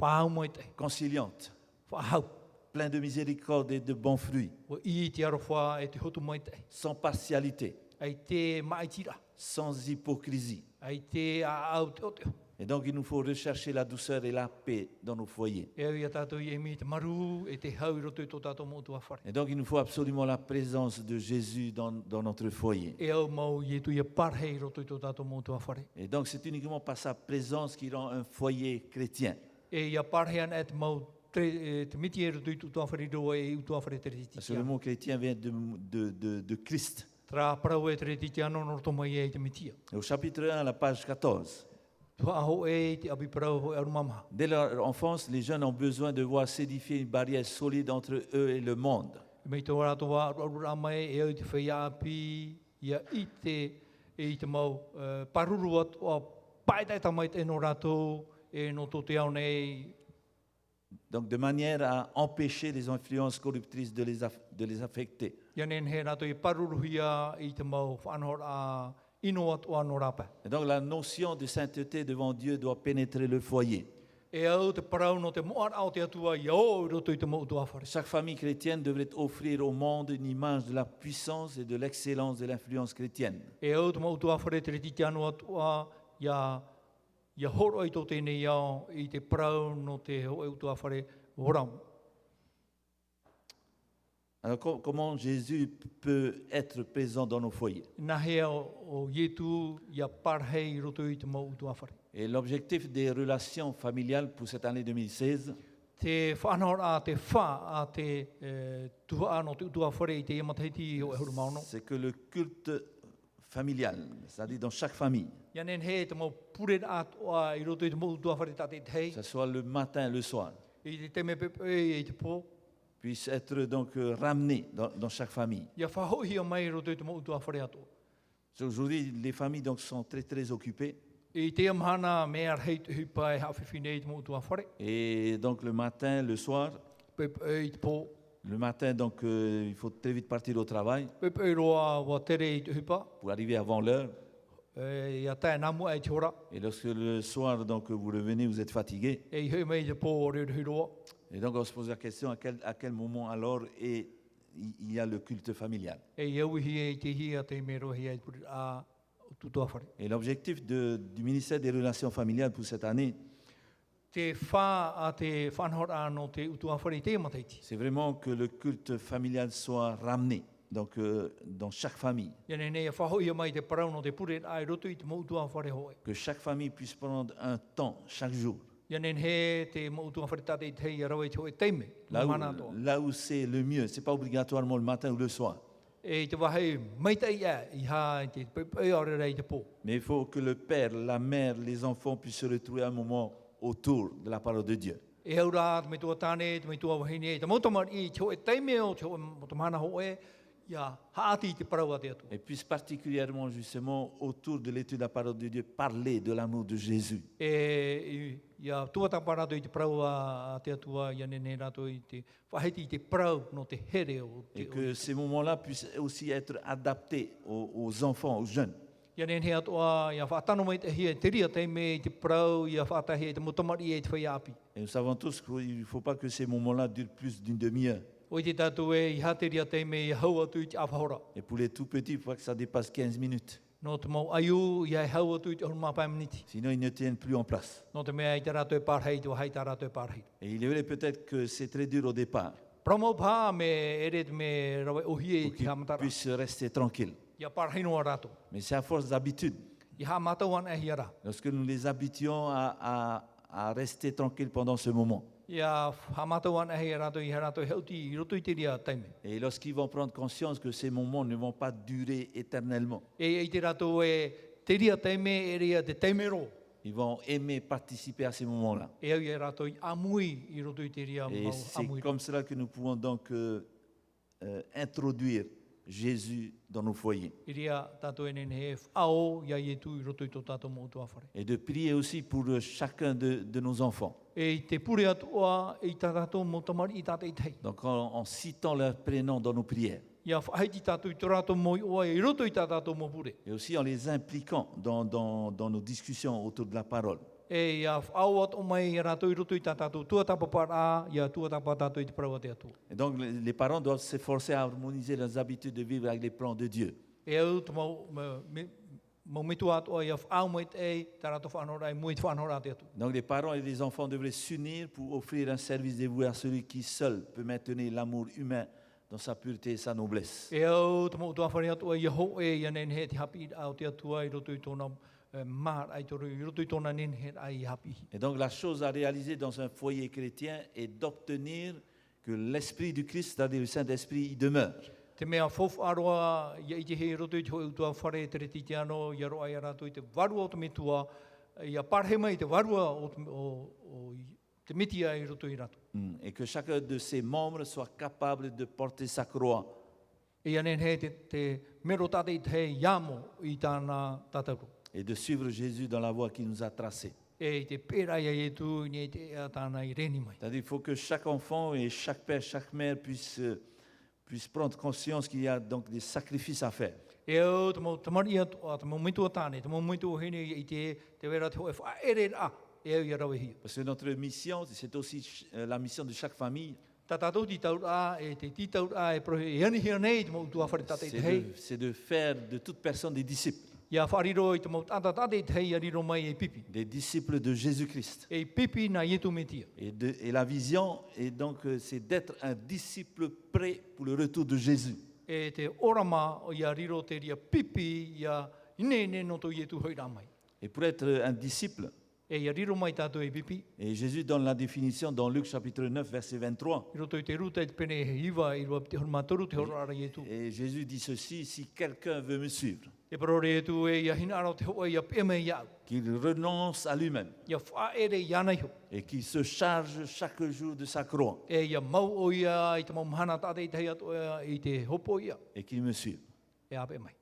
[SPEAKER 2] Whahau mai te,
[SPEAKER 1] conciliante,
[SPEAKER 2] whahau.
[SPEAKER 1] plein de miséricorde et de bons fruits,
[SPEAKER 2] O i te arofa e te hotu mai te.
[SPEAKER 1] sans partialité,
[SPEAKER 2] Ai te maitira,
[SPEAKER 1] sans hypocrisie.
[SPEAKER 2] ai te au te oteo.
[SPEAKER 1] Et donc il nous faut rechercher la douceur et la paix dans nos foyers.
[SPEAKER 2] E ia tātou i e mi te maru e te hau i roto i tō tātou mo tua whare.
[SPEAKER 1] Et donc il nous faut absolument la présence de Jésus dans notre foyer.
[SPEAKER 2] E au mau i e tu ia parhe i roto i tō tātou mo tua whare.
[SPEAKER 1] Et donc c'est uniquement par sa présence qui rend un foyer chrétien.
[SPEAKER 2] E ia parhe an et mau te miti e roto i tō tua whare roa e i tua whare te reti.
[SPEAKER 1] Parce que le mot chrétien vient de Christ.
[SPEAKER 2] Tra parau e te reti te ano no roto mai e te mitia.
[SPEAKER 1] Et au chapitre 1, à la page 14.
[SPEAKER 2] Tua aho e te abi parau ho e arumama.
[SPEAKER 1] Dès leur enfance, les jeunes ont besoin de voir s'édifier une barrière solide entre eux et le monde.
[SPEAKER 2] Me tō rato wā arura mai e au te whaia api ia i te mau paruru atua paetai tamai te no rato e no tō te au nei.
[SPEAKER 1] Donc de manière à empêcher les influences corruptrices de les affecter.
[SPEAKER 2] Ia nen he rato i paruruhia i te mau whanhor a ino atua no rapa.
[SPEAKER 1] Et donc la notion de sainteté devant Dieu doit pénétrer le foyer.
[SPEAKER 2] E au te parau no te moar au te atua i o i roto i te mau tua whare.
[SPEAKER 1] Chaque famille chrétienne devrait offrir au monde une image de la puissance et de l'excellence de l'influence chrétienne.
[SPEAKER 2] E au te mau tua whare te reti te anu atua ia horo i tō tēnei au i te parau no te ho e tua whare horau.
[SPEAKER 1] Alors comment Jésus peut être présent dans nos foyers?
[SPEAKER 2] Nā hea o Ietu ia parhei i roto i te mau tua whare.
[SPEAKER 1] Et l'objectif des relations familiales pour cette année 2016,
[SPEAKER 2] Te whanhor a te wha a te tuha no te tua whare i te iamataiti o e huru maono.
[SPEAKER 1] c'est que le culte familial, c'est-à-dire dans chaque famille,
[SPEAKER 2] Ia nen he te mo pure atua I roto I te mo utua whare tate
[SPEAKER 1] que
[SPEAKER 2] hei.
[SPEAKER 1] ce soit le matin, le soir,
[SPEAKER 2] I te teme pepe I te po.
[SPEAKER 1] puisse être donc ramené dans chaque famille.
[SPEAKER 2] Ia whahohia mai roto I te mo utua whare atua.
[SPEAKER 1] Aujourd'hui, les familles donc sont très très occupées
[SPEAKER 2] I te amhana mea hei te hupai hawhiwhine I te mo utua whare.
[SPEAKER 1] et donc le matin, le soir,
[SPEAKER 2] Pepe I te po.
[SPEAKER 1] le matin donc il faut très vite partir au travail
[SPEAKER 2] Pepe roa wa tere I te hupa.
[SPEAKER 1] pour arriver avant l'heure.
[SPEAKER 2] Ia tae namu ai te ora.
[SPEAKER 1] Et lorsque le soir donc vous revenez, vous êtes fatigué.
[SPEAKER 2] E I hui mai te po o reo hiroa.
[SPEAKER 1] Et donc on se pose la question à quel moment alors il y a le culte familial.
[SPEAKER 2] E I auhi e te hia te me rohi ai puri a tutua whare.
[SPEAKER 1] Et l'objectif du ministère des Relations familiales pour cette année,
[SPEAKER 2] Te wha a te whanhora no te utua whare I te mataiti.
[SPEAKER 1] c'est vraiment que le culte familial soit ramené donc, dans chaque famille.
[SPEAKER 2] Ia nei a whahoia mai te parau no te pure ai roto I te mo utua whare hoe.
[SPEAKER 1] Que chaque famille puisse prendre un temps chaque jour.
[SPEAKER 2] Ia nen he te mo utua whare tate I te hei a rawe te hoe teime.
[SPEAKER 1] Là où c'est le mieux, ce n'est pas obligatoirement le matin ou le soir.
[SPEAKER 2] E te wahei meita ia I ha te pepe ore rei te po.
[SPEAKER 1] Mais il faut que le père, la mère, les enfants puissent se retrouver un moment autour de la parole de Dieu.
[SPEAKER 2] E haura te me tua tāne, te me tua wahine, te mautamar I te hoe teime o te hoe motamana hoe, ia haati te parau a te atu.
[SPEAKER 1] Et puisse particulièrement justement autour de l'étude de la parole de Dieu parler de l'amour de Jésus.
[SPEAKER 2] Ia tuatapa rato I te parau a te atua, ia nene rato I te whaheti I te parau no te here o te
[SPEAKER 1] Et que ces moments-là puissent aussi être adaptés aux enfants, aux jeunes.
[SPEAKER 2] Ia nene he atua, ia whaatano mai te hia, te ria teime I te parau, ia whaatahi I te motamari te whaiapi.
[SPEAKER 1] Et nous savons tous qu'il ne faut pas que ces moments-là durent plus d'une demi-heure.
[SPEAKER 2] O I te tātou I ha te ria teime, I hau atu I te awhahora.
[SPEAKER 1] Et pour les tout petits, il ne faut pas que ça dépasse 15 minutes.
[SPEAKER 2] No te mau aiu, ia hau atu I te horma pai miniti.
[SPEAKER 1] Sinon, ils ne tiennent plus en place.
[SPEAKER 2] No te mea I te rato parhei, te wahai tā rato parhei.
[SPEAKER 1] Et il est vrai peut-être que c'est très dur au départ
[SPEAKER 2] Promo pā me ere te me rawe ohie I
[SPEAKER 1] pour
[SPEAKER 2] te ha
[SPEAKER 1] qu'ils
[SPEAKER 2] matara.
[SPEAKER 1] puissent rester tranquilles.
[SPEAKER 2] Ia parhei noa rato.
[SPEAKER 1] Mais c'est à force d'habitude.
[SPEAKER 2] I ha matauan e hiara.
[SPEAKER 1] Lorsque nous les habituons à rester tranquilles pendant ce moment.
[SPEAKER 2] Ia ha matauan e hiara rato I ha rato heuti I roto I te ria teime.
[SPEAKER 1] Et lorsqu'ils vont prendre conscience que ces moments ne vont pas durer éternellement,
[SPEAKER 2] E I te rato te ria teime e ria te teime ro.
[SPEAKER 1] ils vont aimer participer à ces moments-là.
[SPEAKER 2] E au I rato I amui I roto I te ria
[SPEAKER 1] Et
[SPEAKER 2] mau
[SPEAKER 1] c'est
[SPEAKER 2] amui.
[SPEAKER 1] comme cela que nous pouvons donc introduire Jésus dans nos foyers.
[SPEAKER 2] I ria tato e nene he ao ia I tu I roto I tō tato mo utua whare.
[SPEAKER 1] Et de prier aussi pour chacun de nos enfants.
[SPEAKER 2] E I te pure atua I tā tato mo tamari I tate I tei.
[SPEAKER 1] Donc en citant leur prénom dans nos prières.
[SPEAKER 2] Ia whaheiti tato I tō rato mo I oa I roto I tā tato mo pure.
[SPEAKER 1] Et aussi en les impliquant dans nos discussions autour de la parole.
[SPEAKER 2] E ia whaawat o mai I rato I roto I tā tato tuatapa para ia tuatapa tato I te parau a te atu.
[SPEAKER 1] Et donc les parents doivent s'efforcer à harmoniser leurs habitudes de vivre avec les plans de Dieu.
[SPEAKER 2] E au te mau mitu atua ia whaau mai te ei, tā rato whanora I mui te whanora te atu.
[SPEAKER 1] Donc les parents et les enfants devraient s'unir pour offrir un service dévoué à celui qui seul peut maintenir l'amour humain dans sa pureté et sa noblesse.
[SPEAKER 2] E au te mau tua whare atua ia ho e ia nen he te hapi au te atua I roto I tōna mar ai toru I roto I tōna nen he ai hapi.
[SPEAKER 1] Et donc la chose à réaliser dans un foyer chrétien est d'obtenir que l'Esprit du Christ, c'est-à-dire le Saint-Esprit, y demeure.
[SPEAKER 2] Te mea fof aroa ia I te he roto I te hoi utua whare te reti te ano ia roa ia rato I te varua o te metua ia parhe mai te varua o te mitia I roto I rato.
[SPEAKER 1] Et que chacun de ses membres soit capable de porter sa croix.
[SPEAKER 2] Ia nen he te mero tate I te he iamo I tāna tataru.
[SPEAKER 1] Et de suivre Jésus dans la voie qu'il nous a tracée.
[SPEAKER 2] E te pera ia e tu ni te ea tāna I reni mai.
[SPEAKER 1] C'est-à-dire qu'il faut que chaque enfant et chaque père, chaque mère puisse prendre conscience qu'il y a donc des sacrifices à faire.
[SPEAKER 2] E au te mau tamari atua, te mau mitu atane, te mau mitu hene I te wera te hoe wha ere a, e au ia rawe hia.
[SPEAKER 1] Parce que notre mission, c'est aussi la mission de chaque famille,
[SPEAKER 2] Ta tātou ti taur a, e te ti taur a, e prohe, e ani hea nei, te mau tua whare tate I te hei.
[SPEAKER 1] c'est de faire de toute personne des disciples.
[SPEAKER 2] Ia whariro I te mau tata tate I te hei, ariro mai e pipi.
[SPEAKER 1] Des disciples de Jésus-Christ.
[SPEAKER 2] E pipi na ietu metia.
[SPEAKER 1] Et la vision, est donc, c'est d'être un disciple prêt pour le retour de Jésus.
[SPEAKER 2] E te orama o ia riro te ria pipi, ia ine no to ietu hoira mai.
[SPEAKER 1] Et pour être un disciple,
[SPEAKER 2] E ia riro mai tātou e pipi.
[SPEAKER 1] Et Jésus donne la définition dans Luc chapitre 9, verset 23.
[SPEAKER 2] I roto i te ruta i te pene he hiwa i roa te hon mātoru te horo ara i etu.
[SPEAKER 1] Et Jésus dit ceci, si quelqu'un veut me suivre,
[SPEAKER 2] E parore etu e ia hina aro te hoa ia peme ia au.
[SPEAKER 1] qu'il renonce à lui-même
[SPEAKER 2] Ia whaere i ana iho.
[SPEAKER 1] et qu'il se charge chaque jour de sa croix
[SPEAKER 2] E ia mau o ia i te mau mahana tāte i te hei atu i te hopo ia.
[SPEAKER 1] et qu'il me suive.
[SPEAKER 2] E ape mai.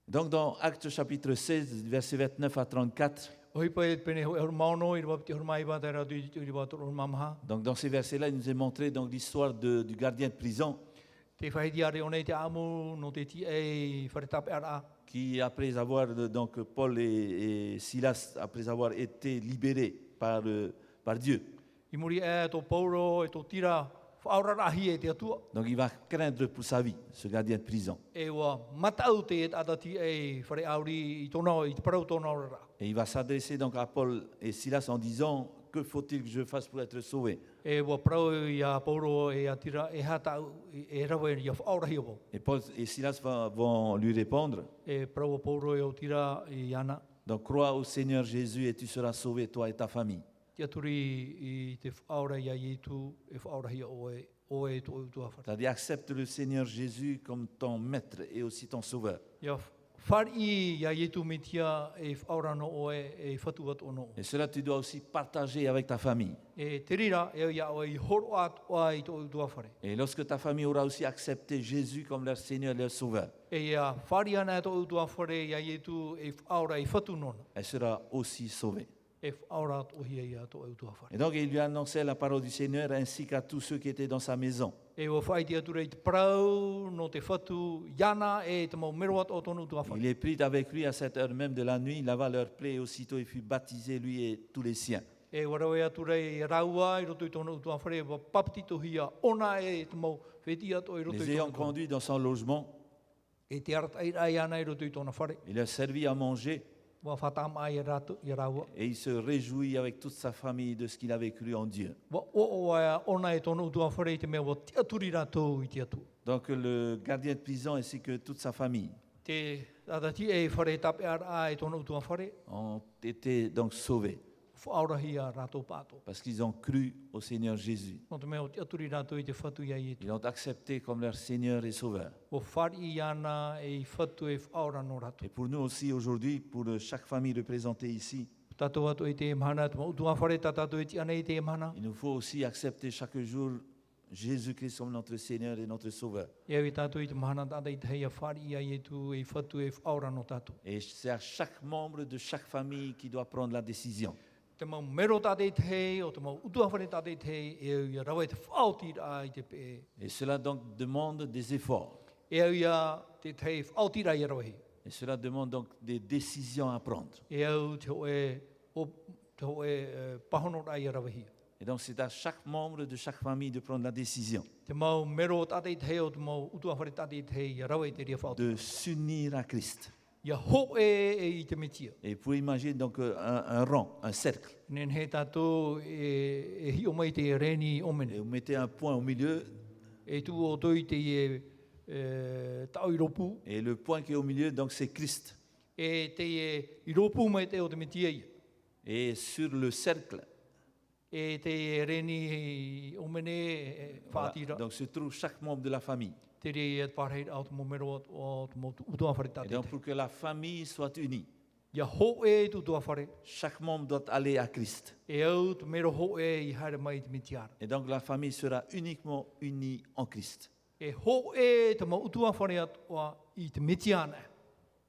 [SPEAKER 1] Donc dans Actes chapitre 16, verset 29 à 34,
[SPEAKER 2] O hipa e te pene ho e horo maono i roa te horo mai wā te rau i te wā toro mamaha.
[SPEAKER 1] donc dans ces versets-là, il nous est montré donc l'histoire du gardien de prison
[SPEAKER 2] Te whahidi are o nei te amu no te ti e wharetape ara.
[SPEAKER 1] qui, après avoir, donc Paul et Silas, après avoir été libérés par Dieu,
[SPEAKER 2] I muri e tō pauro e tō tira whaurarahi e te atua.
[SPEAKER 1] donc il va craindre pour sa vie, ce gardien de prison.
[SPEAKER 2] E wa matau te et atati e whare auri i tōna i te parau tōna orara.
[SPEAKER 1] Et il va s'adresser donc à Paul et Silas en disant, que faut-il que je fasse pour être sauvé?
[SPEAKER 2] E wa parau i a pauro e a tira e hatau e rawe i a whaurahi o.
[SPEAKER 1] Et Paul et Silas vont lui répondre,
[SPEAKER 2] E parau a pauro e o tira i ana.
[SPEAKER 1] donc crois au Seigneur Jésus et tu seras sauvé, toi et ta famille.
[SPEAKER 2] Te aturi i te whaura i a ietu e whaurahi o e tō utua whare.
[SPEAKER 1] C'est-à-dire accepte le Seigneur Jésus comme ton maître et aussi ton sauveur.
[SPEAKER 2] Ia whari i a ietu mitia e whaura no o e whatu atu ono.
[SPEAKER 1] Et cela tu dois aussi partager avec ta famille.
[SPEAKER 2] E te rira e ia o i horo atu a i tō utua whare.
[SPEAKER 1] Et lorsque ta famille aura aussi accepté Jésus comme leur Seigneur et leur sauveur,
[SPEAKER 2] E ia whari ana e tō utua whare i a ietu e whaura i whatu nona.
[SPEAKER 1] elle sera aussi sauvée.
[SPEAKER 2] E whaura atu o hia i a tō utua whare.
[SPEAKER 1] Et donc il lui annonçait la parole du Seigneur ainsi qu'à tous ceux qui étaient dans sa maison.
[SPEAKER 2] E o whai te ature i te parau no te whatu iana e te mau mero atu o tōnu utua whare.
[SPEAKER 1] Il les prit avec lui à cette heure même de la nuit, il lava leur plaie et aussitôt il fut baptisé, lui et tous les siens.
[SPEAKER 2] E warawe ature i raua i roto i tōnu utua whare e wa paptito hia ona e te mau wheti atu i roto
[SPEAKER 1] Les
[SPEAKER 2] i
[SPEAKER 1] ayant
[SPEAKER 2] tōnu.
[SPEAKER 1] conduits dans son logement,
[SPEAKER 2] E te aratai rai ana i roto i tōna whare.
[SPEAKER 1] il leur servit à manger
[SPEAKER 2] Wa whatam ai i raua.
[SPEAKER 1] et il se réjouit avec toute sa famille de ce qu'il avait cru en Dieu.
[SPEAKER 2] Wa o aia ona e tōnu utua whare i te mea wa te aturi rātou i te atu.
[SPEAKER 1] Donc le gardien de prison ainsi que toute sa famille
[SPEAKER 2] Te atati e whare tape ara e tōnu utua whare.
[SPEAKER 1] ont été donc sauvés
[SPEAKER 2] Whaurahi a rātou pātou.
[SPEAKER 1] parce qu'ils ont cru au Seigneur Jésus.
[SPEAKER 2] No te mea o te aturi rātou i te whatu ia i tu.
[SPEAKER 1] Ils l'ont accepté comme leur Seigneur et Sauveur.
[SPEAKER 2] O whari i ana e i whatu e whaura no rātou.
[SPEAKER 1] Et pour nous aussi aujourd'hui, pour chaque famille représentée ici,
[SPEAKER 2] Tātou atu e te mahana, tuma utua whare tātou e te ana i te mahana.
[SPEAKER 1] il nous faut aussi accepter chaque jour Jésus-Christ comme notre Seigneur et notre Sauveur.
[SPEAKER 2] E au i tātou i te mahana tātou i te hei a whari ia i tu e i whatu e whaura no tātou.
[SPEAKER 1] Et c'est à chaque membre de chaque famille qui doit prendre la décision.
[SPEAKER 2] Te mau mero tātou i te hei, o te mau utua whare tātou i te hei, e au i rawa e te whaoti rā i te pe.
[SPEAKER 1] Et cela donc demande des efforts.
[SPEAKER 2] E au ia te hei whaoti rā i rawahi.
[SPEAKER 1] Et cela demande donc des décisions à prendre.
[SPEAKER 2] E au te hoe pahono rā i rawahi.
[SPEAKER 1] Et donc c'est à chaque membre de chaque famille de prendre la décision
[SPEAKER 2] Te mau mero tātou i te hei, o te mau utua whare tātou i te hei, i rawa i te ria whaoti.
[SPEAKER 1] de s'unir à Christ.
[SPEAKER 2] Ia ho e i te metia.
[SPEAKER 1] Et vous imaginer donc un rang, un cercle.
[SPEAKER 2] Nen he tātou e hi o mai te reni
[SPEAKER 1] Et
[SPEAKER 2] omene.
[SPEAKER 1] vous mettez un point au milieu.
[SPEAKER 2] E tu o toi te tau i ropu.
[SPEAKER 1] Et le point qui est au milieu, donc c'est Christ.
[SPEAKER 2] E te i ropu mai te o te metia ia.
[SPEAKER 1] Et sur le cercle,
[SPEAKER 2] E te reni omene
[SPEAKER 1] voilà,
[SPEAKER 2] whaatira.
[SPEAKER 1] donc se trouve chaque membre de la famille.
[SPEAKER 2] Te re e parheit au te momero o te mo utua whare
[SPEAKER 1] Et
[SPEAKER 2] tātou.
[SPEAKER 1] donc pour que la famille soit unie,
[SPEAKER 2] Ia ho e tu tua whare.
[SPEAKER 1] chaque membre doit aller à Christ.
[SPEAKER 2] E au te mero ho e i haere mai te metiara.
[SPEAKER 1] Et donc la famille sera uniquement unie en Christ.
[SPEAKER 2] E ho e te mo utua whare atua i te metiana.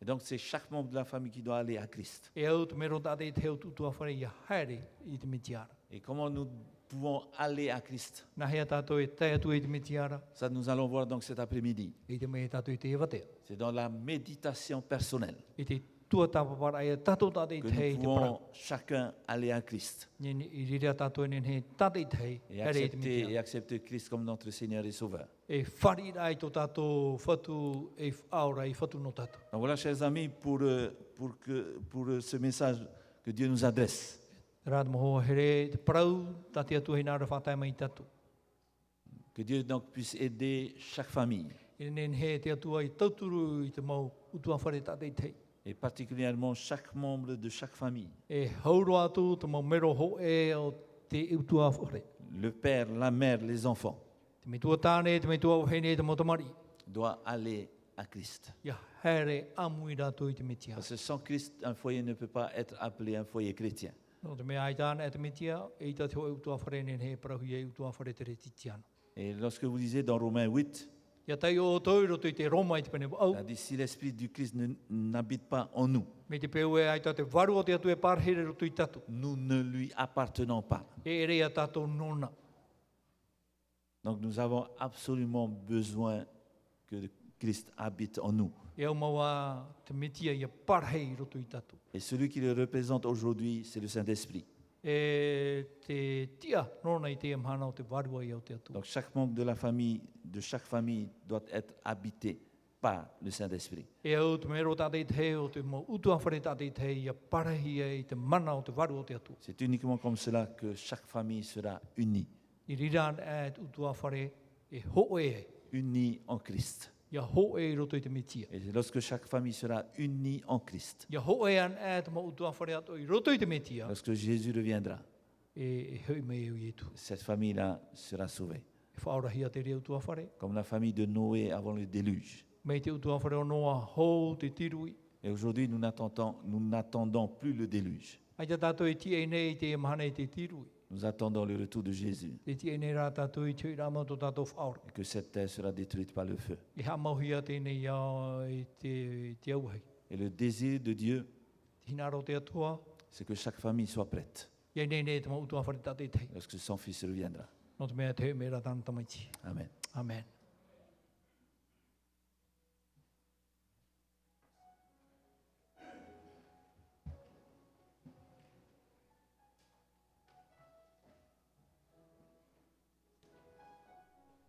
[SPEAKER 1] Et donc c'est chaque membre de la famille qui doit aller à Christ.
[SPEAKER 2] E au te mero tātou i te heo tutua whare i haere i te metiara.
[SPEAKER 1] Et comment nous pouvons aller à Christ?
[SPEAKER 2] Nā hea tātou e tai atu i te metiara,
[SPEAKER 1] Ça, nous allons voir donc cet après-midi.
[SPEAKER 2] i te mea tātou i te ewatea.
[SPEAKER 1] C'est dans la méditation personnelle
[SPEAKER 2] I te tua tāpapara ai tātou tātou i
[SPEAKER 1] que
[SPEAKER 2] te hei
[SPEAKER 1] nous
[SPEAKER 2] te parau.
[SPEAKER 1] pouvons chacun aller à Christ
[SPEAKER 2] Nini i rirea tātou nen he tātou i te hei, haere i te metiara.
[SPEAKER 1] accepter Christ comme notre Seigneur et Sauveur.
[SPEAKER 2] E whari rai tō tātou whatu e aura i whatu no tātou.
[SPEAKER 1] Donc voilà, chers amis, pour ce message que Dieu nous adresse.
[SPEAKER 2] Rāda moho here te parau, tātia tu hei nāra whātai mai tātou.
[SPEAKER 1] Que Dieu donc puisse aider chaque famille
[SPEAKER 2] I nen he te atua i tauturu i te mau utua whare tātou i te hei.
[SPEAKER 1] Et particulièrement chaque membre de chaque famille.
[SPEAKER 2] E hauro atu te mau mero ho e o te utua whare.
[SPEAKER 1] Le père, la mère, les enfants
[SPEAKER 2] Te me tua tāne, te me tua uhene, te motamari.
[SPEAKER 1] doivent aller à Christ.
[SPEAKER 2] Ia here amui rātou i te metia.
[SPEAKER 1] Parce que sans Christ, un foyer ne peut pas être appelé un foyer chrétien.
[SPEAKER 2] No te mea ai tāna e te metia, e i te hoa utua whare nen he parahu e utua whare te re titiano.
[SPEAKER 1] Et lorsque vous lisez dans Romains 8,
[SPEAKER 2] Ia tai o tau roto i te Roma i te pene au.
[SPEAKER 1] ça dit si l'Esprit du Christ n'habite pas en nous,
[SPEAKER 2] Me te peu e ai tā te waru o te atu e pārhere roto i tatu.
[SPEAKER 1] nous ne lui appartenons pas.
[SPEAKER 2] E ere a tātou nona.
[SPEAKER 1] Donc nous avons absolument besoin que Christ habite en nous.
[SPEAKER 2] E au maua te metia ia parhei roto i tatu.
[SPEAKER 1] Et celui qui le représente aujourd'hui, c'est le Saint-Esprit.
[SPEAKER 2] E te tia nona i te amhana o te warua i au te atu.
[SPEAKER 1] Donc chaque membre de chaque famille doit être habité par le Saint-Esprit.
[SPEAKER 2] E au te mero tātei te o te mo utua whare tātei te ia parahi e i te mana o te waru o te atu.
[SPEAKER 1] C'est uniquement comme cela que chaque famille sera unie,
[SPEAKER 2] I riran e utua whare e ho e,
[SPEAKER 1] unie en Christ.
[SPEAKER 2] ia ho e roto i te metia.
[SPEAKER 1] Et lorsque chaque famille sera unie en Christ,
[SPEAKER 2] Ia ho e an e te mo utua whare atu i roto i te metia.
[SPEAKER 1] lorsque Jésus reviendra,
[SPEAKER 2] E hui me eu i tu.
[SPEAKER 1] cette famille-là sera sauvée.
[SPEAKER 2] E whaorahia te rea utua whare.
[SPEAKER 1] Comme la famille de Noé avant le déluge.
[SPEAKER 2] Mei te utua whare o noa hou te tirui.
[SPEAKER 1] Et aujourd'hui, nous n'attendons plus le déluge.
[SPEAKER 2] Ai te tātou e ti e nei te mahana i te tirui.
[SPEAKER 1] Nous attendons le retour de Jésus
[SPEAKER 2] Te ti e nei rā tātou i tui rāma tō tātou whaora.
[SPEAKER 1] et que cette terre sera détruite par le feu.
[SPEAKER 2] I ha mauhia tēnei i te auhei.
[SPEAKER 1] Et le désir de Dieu,
[SPEAKER 2] Hinaro te atua.
[SPEAKER 1] c'est que chaque famille soit prête
[SPEAKER 2] Iei nei nei te mo utua whare tātei tei.
[SPEAKER 1] lorsque son fils reviendra.
[SPEAKER 2] No te mea te me rā tāna tamaiti.
[SPEAKER 1] Amen.
[SPEAKER 2] Amen.